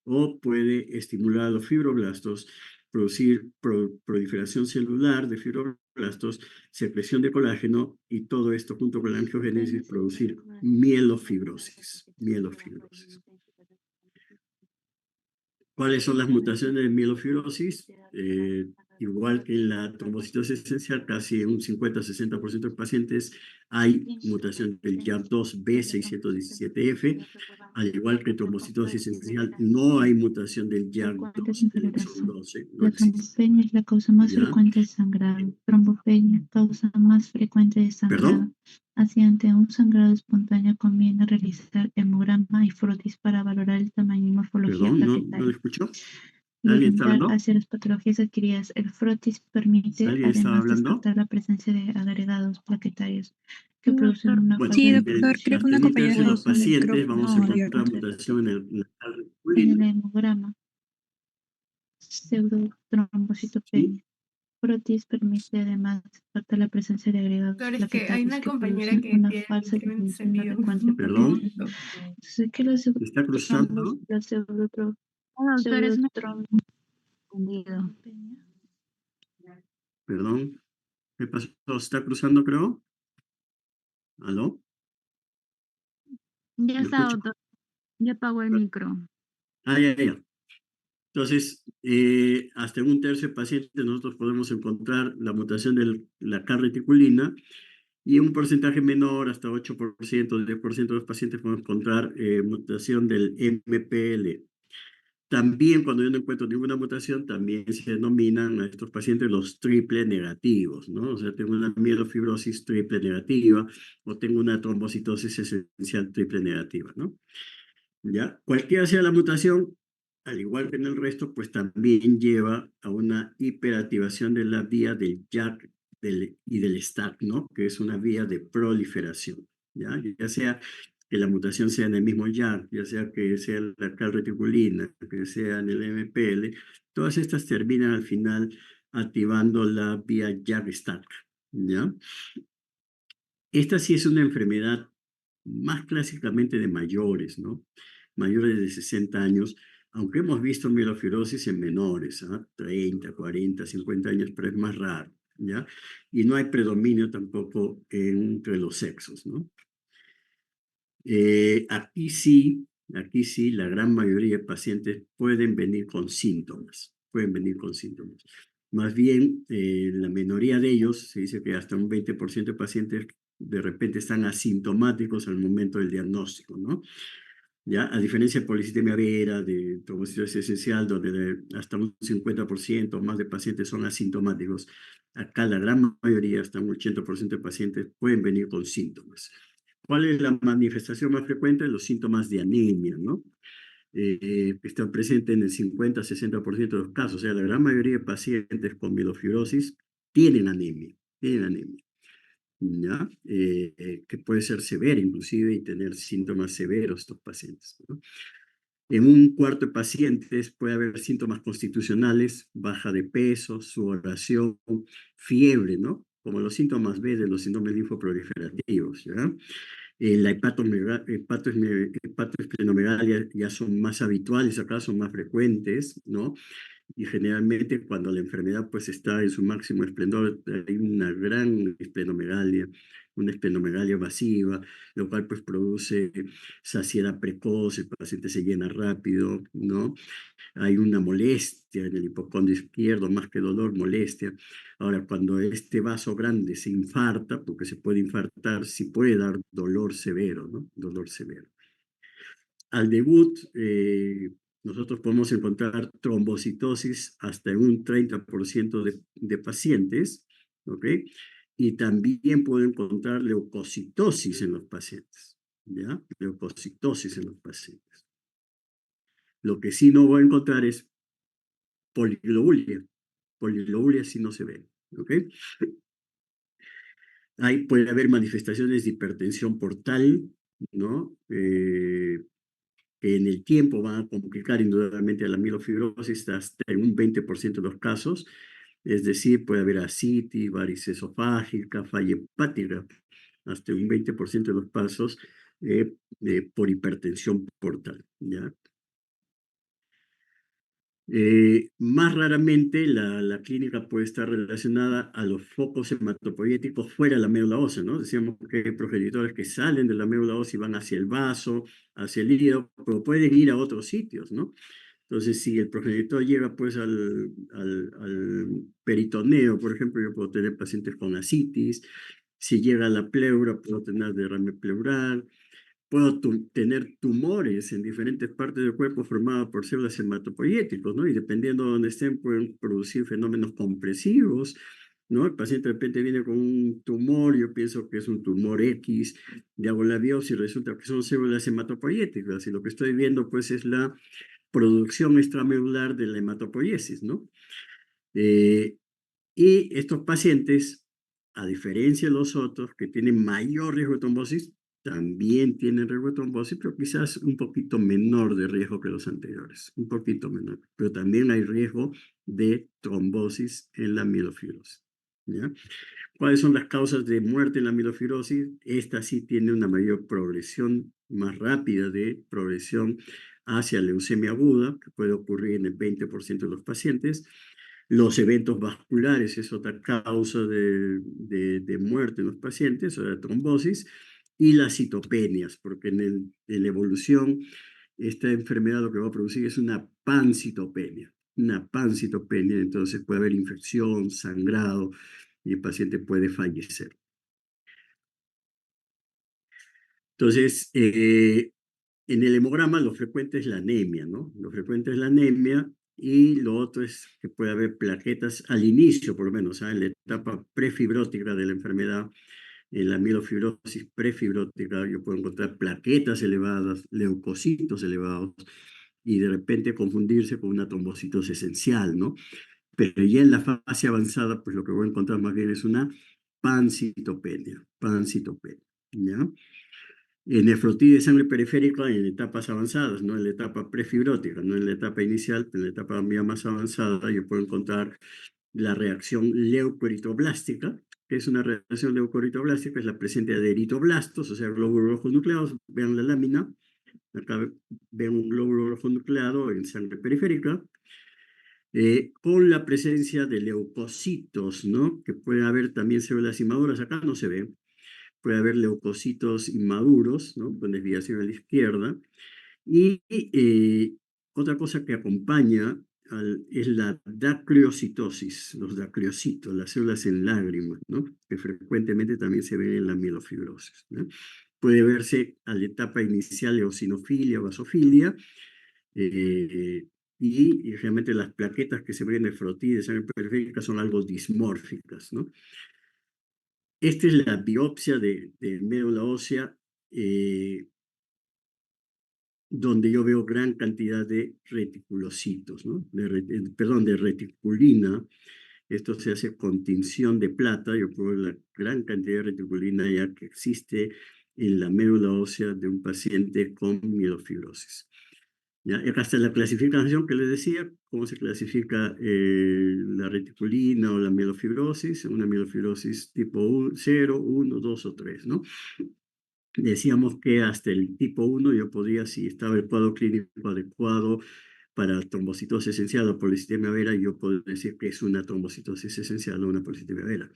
o puede estimular a los fibroblastos, producir proliferación celular de fibroblastos, secreción de colágeno, y todo esto junto con la angiogénesis producir mielofibrosis. ¿Cuáles son las mutaciones de mielofibrosis? Igual que en la trombocitosis esencial, casi un 50-60% de pacientes hay mutación del YAP2 B617F. Al igual que en trombocitosis esencial, no hay mutación del YAP2 del exon 12, no La existe. trombopenia es la causa más ¿Ya? frecuente de sangrado. Trombopenia, causa más frecuente de sangrado. ¿Perdón? Así, ante un sangrado espontáneo, conviene realizar hemograma y frotis para valorar el tamaño y morfología Perdón, no lo plaquetaria escucho. y ¿Alguien está orientar hablando? hacia las patologías adquiridas. El frotis permite ¿Alguien estaba además hablando? descartar la presencia de agregados plaquetarios que producen una Bueno, falsa Sí, en doctor, creo las que una temitas compañera de los dejó su pacientes vamos a micrófono encontrar abierto. mutación en en el hemograma. Pseudotrombocitopenia. Frotis permite además descartar la presencia de agregados Doctor, es que hay plaquetarios una que compañera producen que una tiene el falsa micrófono disminución de encendido. frecuencia Perdón. plaquetaria. Entonces, ¿qué es la ¿Me está cruzando? pseudotrombos? La Doctor, es una... Entendido. Perdón, ¿qué pasó? ¿Se está cruzando, creo? ¿Aló? Ya ¿Me está, escucha? doctor. Ya apagó el micro. Ah, ya, ya. Entonces, hasta en un tercio de pacientes nosotros podemos encontrar la mutación de la K-reticulina y un porcentaje menor, hasta 8%, 10% de los pacientes podemos encontrar mutación del MPL. También cuando yo no encuentro ninguna mutación, también se denominan a estos pacientes los triple negativos, ¿no? O sea, tengo una mielofibrosis triple negativa o tengo una trombocitosis esencial triple negativa, ¿no? ¿Ya? Cualquiera sea la mutación, al igual que en el resto, pues también lleva a una hiperactivación de la vía del JAK y del STAT, ¿no? Que es una vía de proliferación, ¿ya? Ya sea que la mutación sea en el mismo JAK, ya sea que sea la calreticulina, que sea en el MPL, todas estas terminan al final activando la vía JAK-STAT, ¿ya? Esta sí es una enfermedad más clásicamente de mayores, ¿no? Mayores de 60 años, aunque hemos visto mielofibrosis en menores, ¿ah? 30, 40, 50 años, pero es más raro, ¿ya? Y no hay predominio tampoco entre los sexos, ¿no? Aquí sí, la gran mayoría de pacientes pueden venir con síntomas, pueden venir con síntomas. Más bien, la minoría de ellos, se dice que hasta un 20% de pacientes de repente están asintomáticos al momento del diagnóstico, ¿no? ¿Ya? A diferencia de policitemia vera, de trombocitosis esencial, donde hasta un 50% o más de pacientes son asintomáticos, acá la gran mayoría, hasta un 80% de pacientes, pueden venir con síntomas. ¿Cuál es la manifestación más frecuente? Los síntomas de anemia, ¿no? Están presentes en el 50-60% de los casos. O sea, la gran mayoría de pacientes con mielofibrosis tienen anemia, ¿ya? Que puede ser severa inclusive y tener síntomas severos estos pacientes, ¿no? En un cuarto de pacientes puede haber síntomas constitucionales, baja de peso, sudoración, fiebre, ¿no? Como los síntomas B de los síndromes linfoproliferativos, ¿ya? La hepatosplenomegalia ya son más habituales, acá son más frecuentes, ¿no? Y generalmente cuando la enfermedad pues está en su máximo esplendor, hay una esplenomegalia masiva, lo cual pues produce saciedad precoz, el paciente se llena rápido, ¿no? Hay una molestia en el hipocondrio izquierdo, más que dolor, molestia. Ahora, cuando este vaso grande se infarta, porque se puede infartar, sí puede dar dolor severo, ¿no? Dolor severo. Al debut, nosotros podemos encontrar trombocitosis hasta en un 30% de pacientes, ¿ok? Y también puedo encontrar leucocitosis en los pacientes, ¿ya? Leucocitosis en los pacientes. Lo que sí no voy a encontrar es poliglobulia. Poliglobulia sí no se ve, ¿ok? Ahí puede haber manifestaciones de hipertensión portal, ¿no? Que en el tiempo van a complicar indudablemente a la mielofibrosis hasta en un 20% de los casos, es decir, puede haber ascitis, varices esofágica, falla hepática, hasta un 20% de los casos por hipertensión portal, ¿ya? Más raramente la clínica puede estar relacionada a los focos hematopoyéticos fuera de la médula ósea, ¿no? Decíamos que hay progenitores que salen de la médula ósea y van hacia el vaso, hacia el hígado, pero pueden ir a otros sitios, ¿no? Entonces, si el progenitor llega pues al peritoneo, por ejemplo, yo puedo tener pacientes con ascitis. Si llega a la pleura, puedo tener derrame pleural. Puedo tener tumores en diferentes partes del cuerpo formados por células hematopoyéticos, ¿no? Y dependiendo de dónde estén, pueden producir fenómenos compresivos, ¿no? El paciente de repente viene con un tumor, yo pienso que es un tumor X, le hago la biopsia y resulta que son células hematopoyéticas, y lo que estoy viendo, pues, es la producción extramedular de la hematopoiesis, ¿no? Eh, y estos pacientes, a diferencia de los otros que tienen mayor riesgo de trombosis, también tienen riesgo de trombosis, pero quizás un poquito menor de riesgo que los anteriores, un poquito menor. Pero también hay riesgo de trombosis en la mielofibrosis, ¿ya? ¿Cuáles son las causas de muerte en la mielofibrosis? Esta sí tiene una mayor progresión, más rápida de progresión hacia leucemia aguda, que puede ocurrir en el 20% de los pacientes. Los eventos vasculares es otra causa de muerte en los pacientes, o de trombosis, y las citopenias, porque en la evolución esta enfermedad lo que va a producir es una pancitopenia, entonces puede haber infección, sangrado, y el paciente puede fallecer. Entonces, en el hemograma lo frecuente es la anemia, ¿no? Lo frecuente es la anemia y lo otro es que puede haber plaquetas al inicio, por lo menos, ¿sabes? En la etapa prefibrótica de la enfermedad, en la mielofibrosis prefibrótica, yo puedo encontrar plaquetas elevadas, leucocitos elevados y de repente confundirse con una trombocitosis esencial, ¿no? Pero ya en la fase avanzada, pues lo que voy a encontrar más bien es una pancitopenia, ¿ya? Nefrotitis de sangre periférica en etapas avanzadas, no en la etapa prefibrótica, no en la etapa inicial, pero en la etapa ya más avanzada yo puedo encontrar la reacción leucoritoblástica, que es una reacción leucoritoblástica, es la presencia de eritoblastos, o sea, glóbulos rojos nucleados. Vean la lámina, acá ven un glóbulo rojo nucleado en sangre periférica, con la presencia de leucocitos, ¿no? Que puede haber también células inmaduras, acá no se ven, puede haber leucocitos inmaduros, ¿no? Con desviación a la izquierda. Y otra cosa que acompaña es la dacriocitosis, los dacriocitos, las células en lágrimas, ¿no? Que frecuentemente también se ven en la mielofibrosis, ¿no? Puede verse a la etapa inicial eosinofilia o basofilia, y realmente las plaquetas que se ven en nefrotitis de sangre periférica son algo dismórficas, ¿no? Esta es la biopsia de médula ósea, donde yo veo gran cantidad de reticulocitos, ¿no? Perdón, de reticulina. Esto se hace con tinción de plata. Yo puedo ver la gran cantidad de reticulina ya que existe en la médula ósea de un paciente con mielofibrosis. ¿Ya? Y acá está la clasificación que les decía, cómo se clasifica la reticulina o la mielofibrosis, una mielofibrosis tipo 0, 1, 2 o 3, ¿no? Decíamos que hasta el tipo 1 yo podía, si estaba el cuadro clínico adecuado para trombocitosis esencial o policitemia vera, yo puedo decir que es una trombocitosis esencial o una policitemia vera.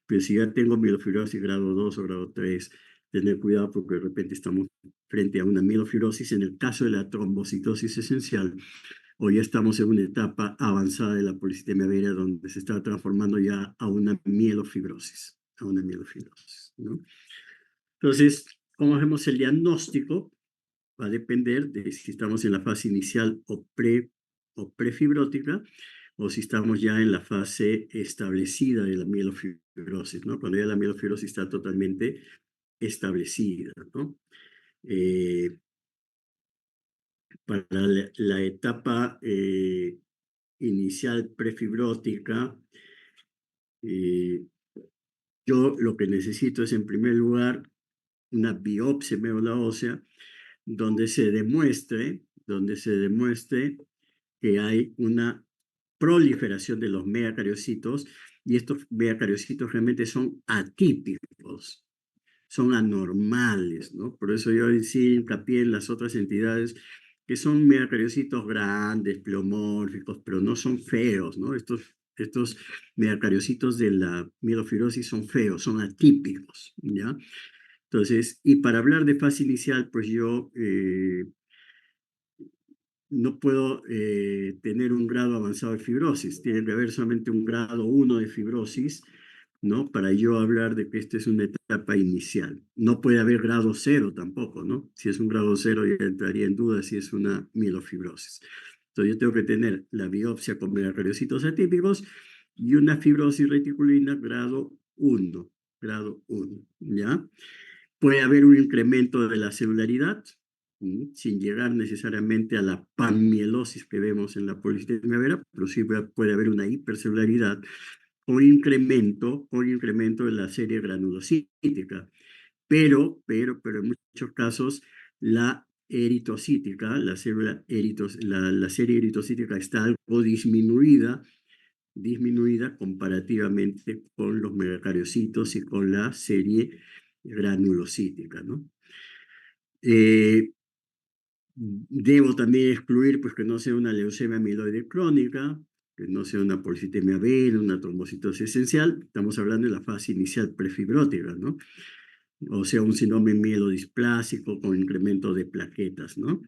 Pero si ya tengo mielofibrosis grado 2 o grado 3, tener cuidado porque de repente estamos frente a una mielofibrosis en el caso de la trombocitosis esencial, o ya estamos en una etapa avanzada de la policitemia vera donde se está transformando ya a una mielofibrosis, ¿no? Entonces, ¿cómo hacemos el diagnóstico? Va a depender de si estamos en la fase inicial o prefibrótica, o si estamos ya en la fase establecida de la mielofibrosis, ¿no? Cuando ya la mielofibrosis está totalmente establecida, ¿no? Para la etapa inicial prefibrótica, yo lo que necesito es, en primer lugar, una biopsia médula ósea donde se demuestre que hay una proliferación de los megacariocitos, y estos megacariocitos realmente son atípicos, son anormales, ¿no? Por eso yo sí hincapié en las otras entidades que son megacariocitos grandes, pleomórficos, pero no son feos, ¿no? Estos megacariocitos de la mielofibrosis son feos, son atípicos, ¿ya? Entonces, y para hablar de fase inicial, pues yo no puedo tener un grado avanzado de fibrosis, tiene que haber solamente un grado 1 de fibrosis, ¿no? Para yo hablar de que esta es una etapa inicial. No puede haber grado 0 tampoco, ¿no? Si es un grado 0 ya entraría en duda si es una mielofibrosis. Entonces yo tengo que tener la biopsia con megacariocitos atípicos y una fibrosis reticulina grado 1, ¿ya? Puede haber un incremento de la celularidad, sin llegar necesariamente a la panmielosis que vemos en la policitemia vera, pero sí puede haber una hipercelularidad con incremento de la serie granulocítica. Pero en muchos casos la eritocítica, la serie eritocítica está algo disminuida comparativamente con los megacariocitos y con la serie granulocítica, ¿no? Debo también excluir pues, que no sea una leucemia amiloide crónica, que no sea una policitemia vera, una trombocitosis esencial. Estamos hablando de la fase inicial prefibrótica, ¿no? O sea, un síndrome mielodisplásico con incremento de plaquetas, ¿no?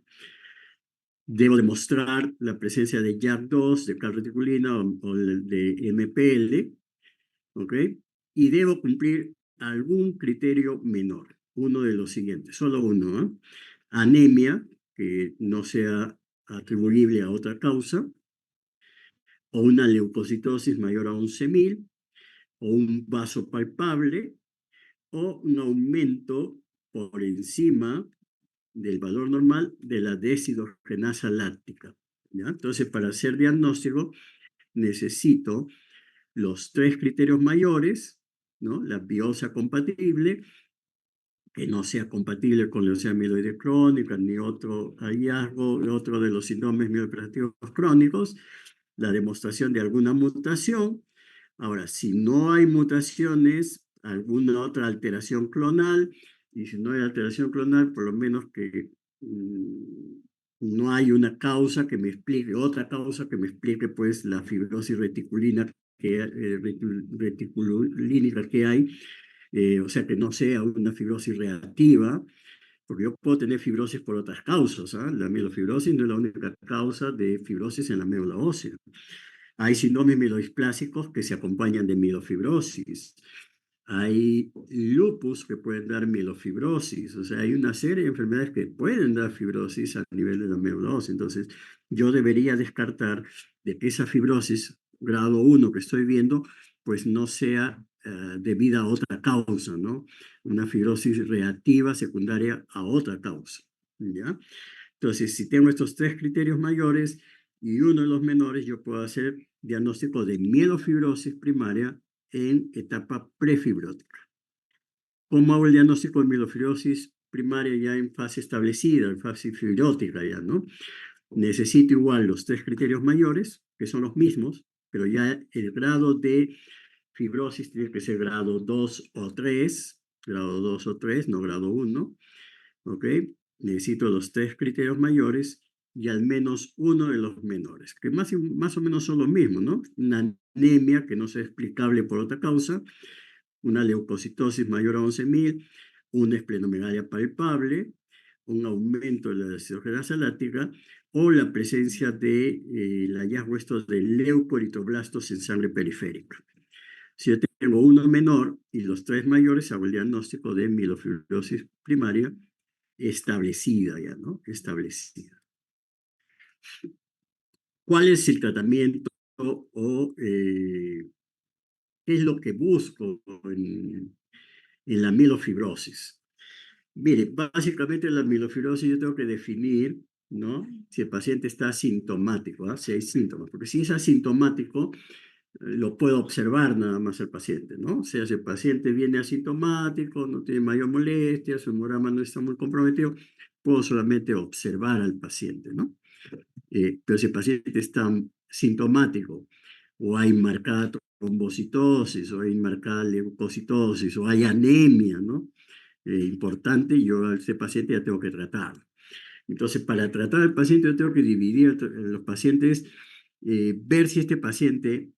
Debo demostrar la presencia de JAK2, de calreticulina o de MPL, ¿ok? Y debo cumplir algún criterio menor, uno de los siguientes, solo uno, ¿eh? Anemia, que no sea atribuible a otra causa, o una leucocitosis mayor a 11.000, o un vaso palpable, o un aumento por encima del valor normal de la deshidrogenasa láctica, ¿ya? Entonces, para hacer diagnóstico, necesito los tres criterios mayores, ¿no? La biosa compatible, que no sea compatible con leucemia amiloide crónica, ni otro hallazgo, otro de los síndromes mieloproliferativos crónicos, la demostración de alguna mutación. Ahora, si no hay mutaciones, alguna otra alteración clonal, y si no hay alteración clonal, por lo menos que no hay una causa que me explique, otra causa que me explique pues la fibrosis reticulina reticulínica que hay, o sea, que no sea una fibrosis reactiva, porque yo puedo tener fibrosis por otras causas. ¿Ah? La mielofibrosis no es la única causa de fibrosis en la médula ósea. Hay síndromes mielodisplásicos que se acompañan de mielofibrosis. Hay lupus que pueden dar mielofibrosis. O sea, hay una serie de enfermedades que pueden dar fibrosis a nivel de la médula ósea. Entonces, yo debería descartar de que esa fibrosis grado 1 que estoy viendo, pues no sea debida a otra causa, ¿no? Una fibrosis reactiva secundaria a otra causa, ¿ya? Entonces, si tengo estos tres criterios mayores y uno de los menores, yo puedo hacer diagnóstico de mielofibrosis primaria en etapa prefibrótica. ¿Cómo hago el diagnóstico de mielofibrosis primaria ya en fase establecida, en fase fibrótica ya, ¿no? Necesito igual los tres criterios mayores, que son los mismos, pero ya el grado de fibrosis tiene que ser grado 2 o 3, grado 2 o 3, no grado 1, ¿ok? Necesito los tres criterios mayores y al menos uno de los menores, que más o menos son los mismos, ¿no? Una anemia que no sea explicable por otra causa, una leucocitosis mayor a 11.000, una esplenomegalia palpable, un aumento de la deshidrogenasa láctica o la presencia del hallazgo estos de leucoeritroblastos en sangre periférica. Si yo tengo uno menor y los tres mayores, hago el diagnóstico de mielofibrosis primaria establecida ya, ¿no? Establecida. ¿Cuál es el tratamiento o qué es lo que busco en la mielofibrosis? Mire, básicamente la mielofibrosis yo tengo que definir, ¿no? Si el paciente está asintomático, ¿ah? Si hay síntomas, porque si es asintomático, lo puedo observar nada más el paciente, ¿no? O sea, si el paciente viene asintomático, no tiene mayor molestia, su hemograma no está muy comprometido, puedo solamente observar al paciente, ¿no? Pero si el paciente está sintomático, o hay marcada trombocitosis, o hay marcada leucocitosis, o hay anemia, ¿no? Importante, yo a este paciente ya tengo que tratarlo. Entonces, para tratar al paciente, yo tengo que dividir los pacientes, ver si este paciente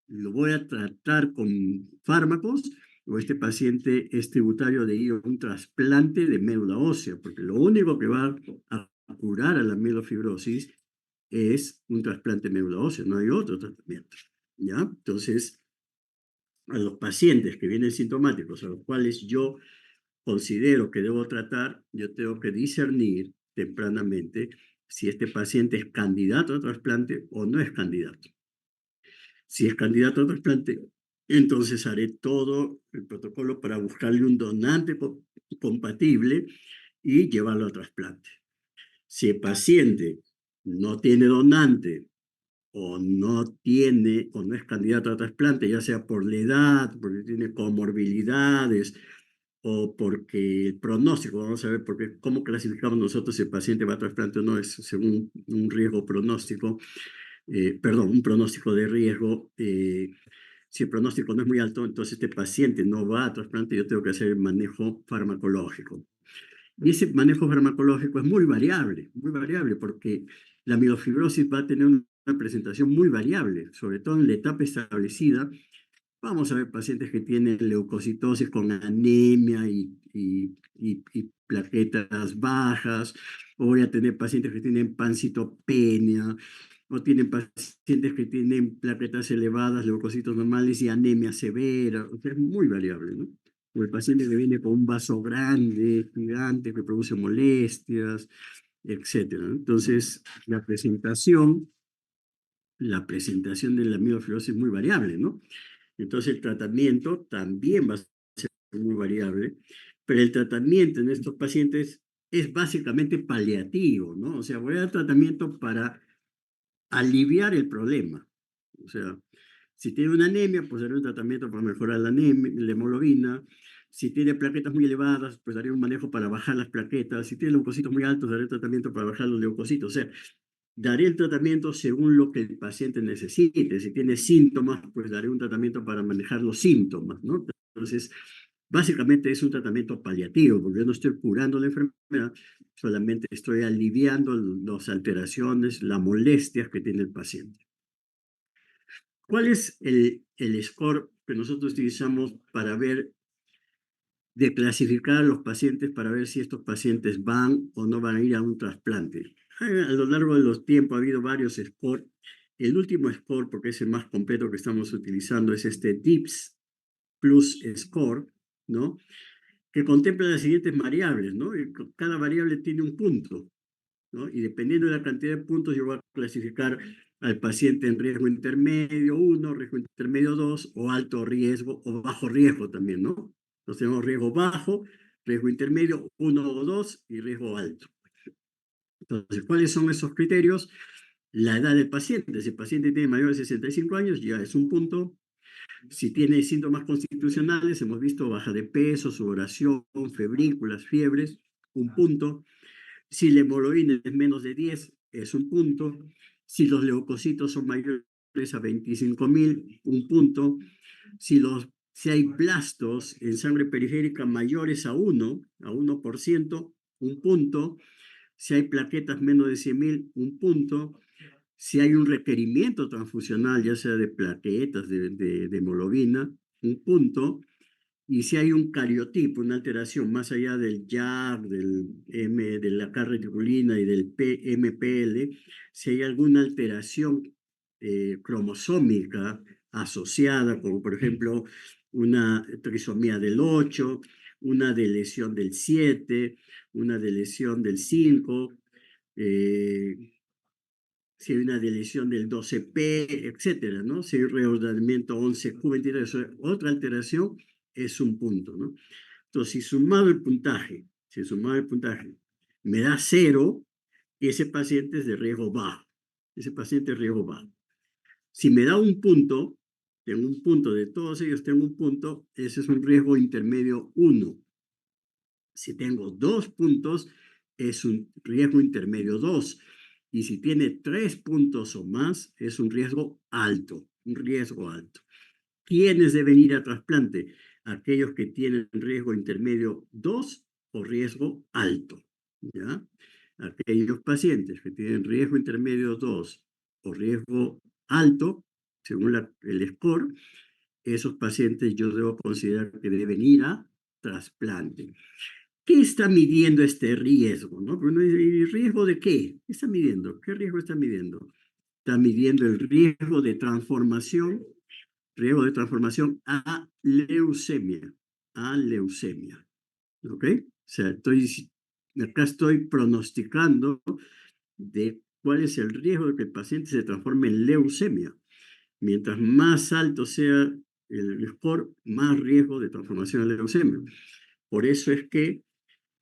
lo voy a tratar con fármacos o este paciente es tributario de ir a un trasplante de médula ósea, porque lo único que va a curar a la mielofibrosis es un trasplante de médula ósea, no hay otro tratamiento, ¿ya? Entonces, a los pacientes que vienen sintomáticos, a los cuales yo considero que debo tratar, yo tengo que discernir tempranamente si este paciente es candidato a trasplante o no es candidato. Si es candidato a trasplante, entonces haré todo el protocolo para buscarle un donante compatible y llevarlo a trasplante. Si el paciente no tiene donante o no es candidato a trasplante, ya sea por la edad, porque tiene comorbilidades o porque el pronóstico, vamos a ver, porque cómo clasificamos nosotros si el paciente va a trasplante o no, es según un riesgo pronóstico, perdón, un pronóstico de riesgo. Si el pronóstico no es muy alto, entonces este paciente no va a trasplante, yo tengo que hacer el manejo farmacológico. Y ese manejo farmacológico es muy variable, porque la mielofibrosis va a tener una presentación muy variable, sobre todo en la etapa establecida. Vamos a ver pacientes que tienen leucocitosis con anemia y plaquetas bajas, o voy a tener pacientes que tienen pancitopenia, o tienen pacientes que tienen plaquetas elevadas, leucocitos normales y anemia severa. O sea, es muy variable, ¿no? O el paciente que viene con un vaso grande, gigante, que produce molestias, etcétera, ¿no? Entonces, la presentación de la mielofibrosis es muy variable, ¿no? Entonces el tratamiento también va a ser muy variable, pero el tratamiento en estos pacientes es básicamente paliativo, ¿no? O sea, voy a dar tratamiento para aliviar el problema. O sea, si tiene una anemia, pues daré un tratamiento para mejorar la anemia, la hemoglobina. Si tiene plaquetas muy elevadas, pues daré un manejo para bajar las plaquetas. Si tiene leucocitos muy altos, daré tratamiento para bajar los leucocitos. O sea, daré el tratamiento según lo que el paciente necesite. Si tiene síntomas, pues daré un tratamiento para manejar los síntomas, ¿no? Entonces, básicamente es un tratamiento paliativo, porque yo no estoy curando la enfermedad, solamente estoy aliviando las alteraciones, las molestias que tiene el paciente. ¿Cuál es el score que nosotros utilizamos para ver, de clasificar a los pacientes para ver si estos pacientes van o no van a ir a un trasplante? A lo largo de los tiempos ha habido varios scores. El último score, porque es el más completo que estamos utilizando, es este DIPS Plus Score, ¿no? Que contempla las siguientes variables, ¿no? Y cada variable tiene un punto, ¿no? Y dependiendo de la cantidad de puntos, yo voy a clasificar al paciente en riesgo intermedio 1, riesgo intermedio 2, o alto riesgo, o bajo riesgo también, ¿no? Entonces tenemos riesgo bajo, riesgo intermedio 1 o 2 y riesgo alto. Entonces, ¿cuáles son esos criterios? La edad del paciente. Si el paciente tiene mayor de 65 años, ya es un punto. Si tiene síntomas constitucionales, hemos visto baja de peso, sudoración, febrículas, fiebres, un punto. Si la hemoglobina es menos de 10, es un punto. Si los leucocitos son mayores a 25.000, un punto. Si hay blastos en sangre periférica mayores a 1%, un punto. Si hay plaquetas menos de 100.000, un punto. Si hay un requerimiento transfusional, ya sea de plaquetas, de hemoglobina, un punto. Y si hay un cariotipo, una alteración más allá del YAG, de la carreticulina y del PMPL, si hay alguna alteración cromosómica asociada, como por ejemplo una trisomía del 8, una deleción del 7, una deleción del 5, si hay una deleción del 12P, etcétera, ¿no? Si hay reordenamiento 11Q23, otra alteración, es un punto, ¿no? Entonces, si sumado el puntaje me da 0, ese paciente es de riesgo bajo. Ese paciente es riesgo bajo. Si me da un punto, tengo un punto, de todos ellos tengo un punto, ese es un riesgo intermedio 1. Si tengo 2 puntos, es un riesgo intermedio 2. Y si tiene 3 puntos o más, es un riesgo alto, un riesgo alto. ¿Quiénes deben ir a trasplante? Aquellos que tienen riesgo intermedio 2 o riesgo alto, ¿ya? Aquellos pacientes que tienen riesgo intermedio 2 o riesgo alto, según el score, esos pacientes yo debo considerar que deben ir a trasplante. ¿Qué está midiendo este riesgo? ¿No? ¿Y riesgo de qué? ¿Qué está midiendo? ¿Qué riesgo está midiendo? Está midiendo el riesgo de transformación a leucemia, ¿ok? O sea, acá estoy pronosticando de cuál es el riesgo de que el paciente se transforme en leucemia. Mientras más alto sea el score, más riesgo de transformación a leucemia. Por eso es que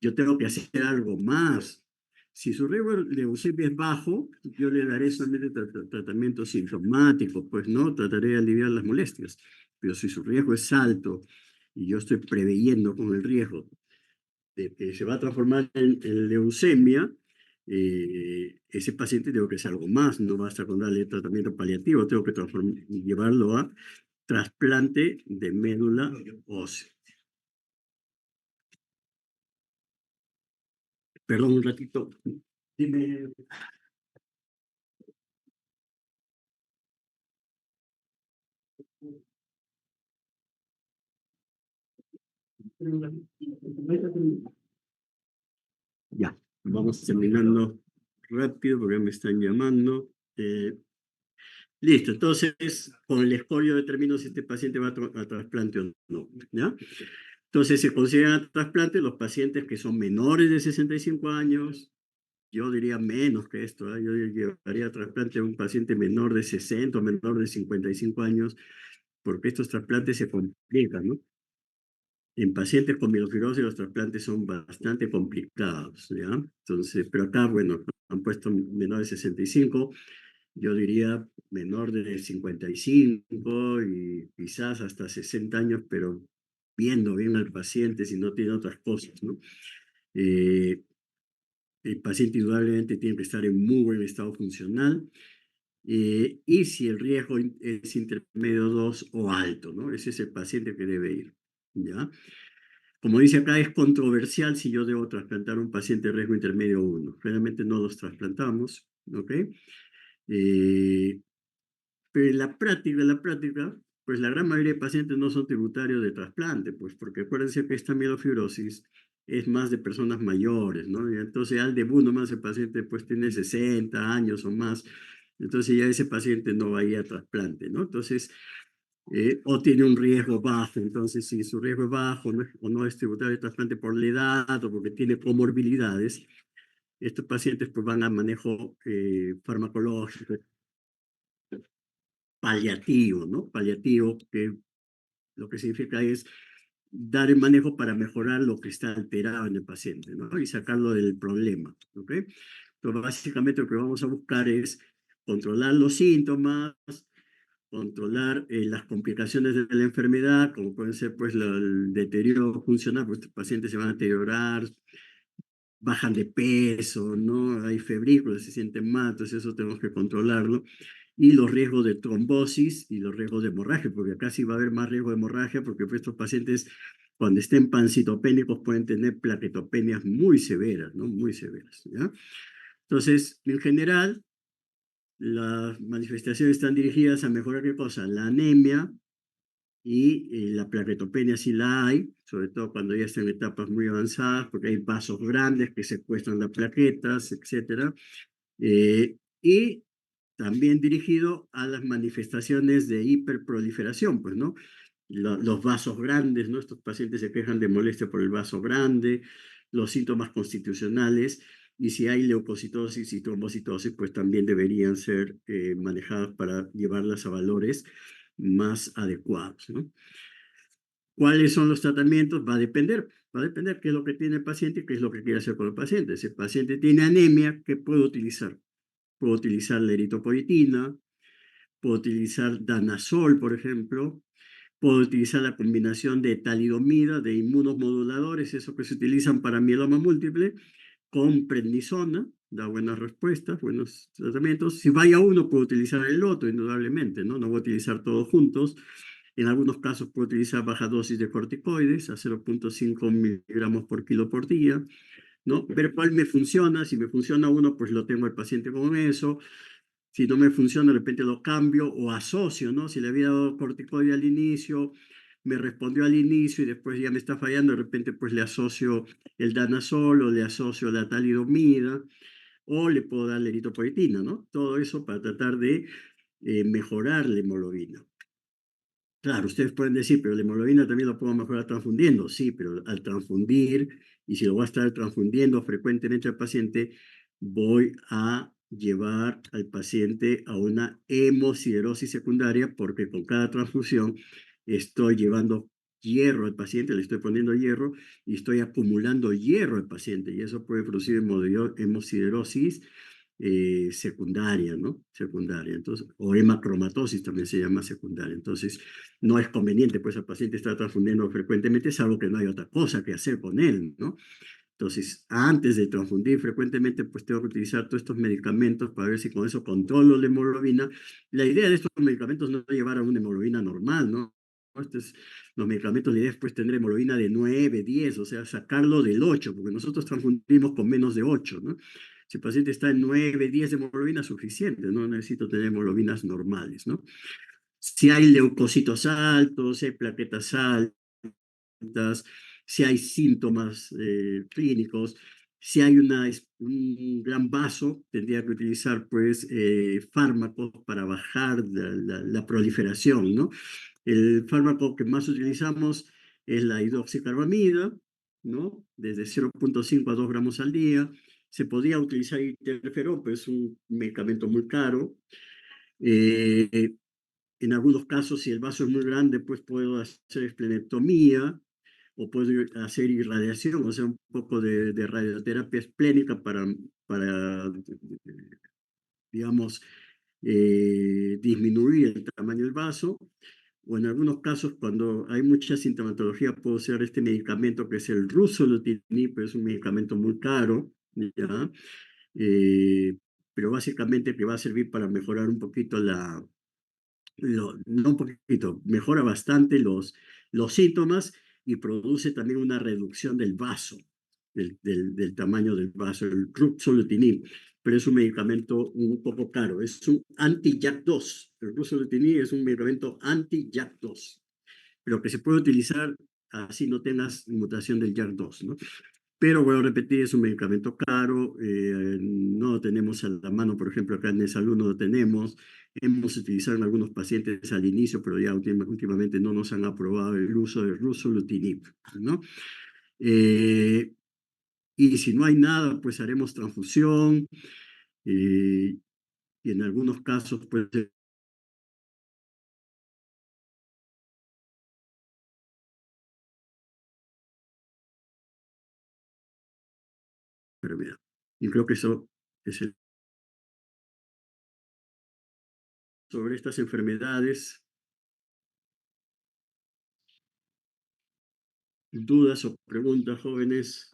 yo tengo que hacer algo más. Si su riesgo de leucemia es bajo, yo le daré solamente tratamiento sintomático, pues no, trataré de aliviar las molestias. Pero si su riesgo es alto y yo estoy preveyendo con el riesgo de que se va a transformar en leucemia, ese paciente tengo que hacer algo más, no basta con darle tratamiento paliativo, tengo que llevarlo a trasplante de médula ósea. Perdón, un ratito. Dime. Ya, vamos terminando rápido porque me están llamando. Listo, entonces con el escolio determino si este paciente va a trasplante o no, ¿ya? Entonces se consideran trasplante los pacientes que son menores de 65 años, yo diría menos que esto, ¿eh? Yo llevaría a trasplante a un paciente menor de 60 o menor de 55 años, porque estos trasplantes se complican, ¿no? En pacientes con mielofibrosis los trasplantes son bastante complicados, ¿ya? Entonces, pero acá, bueno, han puesto menor de 65, yo diría menor de 55 y quizás hasta 60 años, pero viendo bien al paciente si no tiene otras cosas, ¿no? Eh, el paciente indudablemente tiene que estar en muy buen estado funcional y si el riesgo es intermedio 2 o alto, ¿no? Ese es el paciente que debe ir, ¿ya? Como dice acá, es controversial si yo debo trasplantar a un paciente de riesgo intermedio 1. Realmente no los trasplantamos, ¿ok? Eh, pero en la práctica, pues la gran mayoría de pacientes no son tributarios de trasplante, pues porque acuérdense que esta mielofibrosis es más de personas mayores, ¿no? Y entonces al debut nomás el paciente pues tiene 60 años o más, entonces ya ese paciente no va a ir a trasplante, ¿no? Entonces, o tiene un riesgo bajo, entonces si su riesgo es bajo o no es tributario de trasplante por la edad o porque tiene comorbilidades, estos pacientes pues van a manejo farmacológico paliativo, ¿no? Paliativo, que lo que significa es dar el manejo para mejorar lo que está alterado en el paciente, ¿no? Y sacarlo del problema, ¿ok? Entonces, básicamente lo que vamos a buscar es controlar los síntomas, controlar las complicaciones de la enfermedad, como pueden ser pues el deterioro funcional, pues estos pacientes se van a deteriorar, bajan de peso, ¿no? Hay febrículas, se sienten mal, entonces eso tenemos que controlarlo. Y los riesgos de trombosis y los riesgos de hemorragia, porque acá sí va a haber más riesgo de hemorragia, porque pues, estos pacientes, cuando estén pancitopénicos, pueden tener plaquetopenias muy severas, ¿no? Muy severas, ¿ya? Entonces, en general, las manifestaciones están dirigidas a mejorar qué cosa, la anemia y la plaquetopenia sí la hay, sobre todo cuando ya están en etapas muy avanzadas, porque hay vasos grandes que secuestran las plaquetas, etcétera. Y también dirigido a las manifestaciones de hiperproliferación, pues, ¿no? Los vasos grandes, ¿no? Estos pacientes se quejan de molestia por el vaso grande, los síntomas constitucionales, y si hay leucocitosis y trombocitosis, pues también deberían ser manejadas para llevarlas a valores más adecuados, ¿no? ¿Cuáles son los tratamientos? Va a depender qué es lo que tiene el paciente y qué es lo que quiere hacer con el paciente. Si el paciente tiene anemia, ¿qué puede utilizar? Puedo utilizar la eritropoyetina, puedo utilizar danazol, por ejemplo, puedo utilizar la combinación de talidomida, de inmunomoduladores, eso que se utilizan para mieloma múltiple, con prednisona, da buenas respuestas, buenos tratamientos. Si vaya uno, puedo utilizar el otro, indudablemente, ¿no? No voy a utilizar todos juntos. En algunos casos puedo utilizar baja dosis de corticoides, a 0,5 miligramos por kilo por día, ¿no? Ver cuál me funciona. Si me funciona uno, pues lo tengo al paciente con eso. Si no me funciona, de repente lo cambio o asocio, ¿no? Si le había dado corticoide al inicio, me respondió al inicio y después ya me está fallando, de repente pues le asocio el danazol o le asocio la talidomida o le puedo dar la eritropoyetina, ¿no? Todo eso para tratar de mejorar la hemoglobina. Claro, ustedes pueden decir, pero la hemoglobina también lo puedo mejorar transfundiendo. Sí, pero al transfundir, y si lo voy a estar transfundiendo frecuentemente al paciente, voy a llevar al paciente a una hemosiderosis secundaria porque con cada transfusión estoy llevando hierro al paciente, le estoy poniendo hierro y estoy acumulando hierro al paciente y eso puede producir hemosiderosis secundaria, ¿no? Secundaria, entonces, o hemacromatosis también se llama secundaria. Entonces, no es conveniente, pues el paciente está transfundiendo frecuentemente, salvo que no hay otra cosa que hacer con él, ¿no? Entonces, antes de transfundir frecuentemente, pues tengo que utilizar todos estos medicamentos para ver si con eso controlo la hemoglobina. La idea de estos medicamentos no es llevar a una hemoglobina normal, ¿no? Los medicamentos, la idea es pues tener hemoglobina de 9, 10, o sea, sacarlo del 8, porque nosotros transfundimos con menos de 8, ¿no? Si el paciente está en 9, 10 de hemoglobina, es suficiente, no necesito tener hemoglobinas normales, ¿no? Si hay leucocitos altos, si hay plaquetas altas, si hay síntomas clínicos, si hay un gran vaso, tendría que utilizar pues fármacos para bajar la proliferación, ¿no? El fármaco que más utilizamos es la hidroxicarbamida, ¿no? Desde 0,5 a 2 gramos al día. Se podría utilizar interferón, pero es un medicamento muy caro. Eh, en algunos casos, si el vaso es muy grande, pues puedo hacer esplenectomía o puedo hacer irradiación, o sea, un poco de radioterapia esplénica para digamos, disminuir el tamaño del vaso. O en algunos casos, cuando hay mucha sintomatología, puedo usar este medicamento que es el ruxolitinib, pero es un medicamento muy caro, ¿ya? Eh, pero básicamente que va a servir para mejorar un poquito no un poquito, mejora bastante los síntomas y produce también una reducción del vaso, del tamaño del vaso, el ruxolitinib, pero es un medicamento un poco caro, es un anti-JAK2. El ruxolitinib es un medicamento anti-JAK2, pero que se puede utilizar así no tengas mutación del JAK2, ¿no? Pero voy a repetir, es un medicamento caro, no lo tenemos a la mano, por ejemplo, acá en el salud no lo tenemos. Hemos utilizado en algunos pacientes al inicio, pero ya últimamente no nos han aprobado el uso de ruxolitinib, ¿no? Eh, y si no hay nada, pues haremos transfusión, y en algunos casos, pues, enfermedad. Y creo que eso es sobre estas enfermedades. ¿Dudas o preguntas, jóvenes?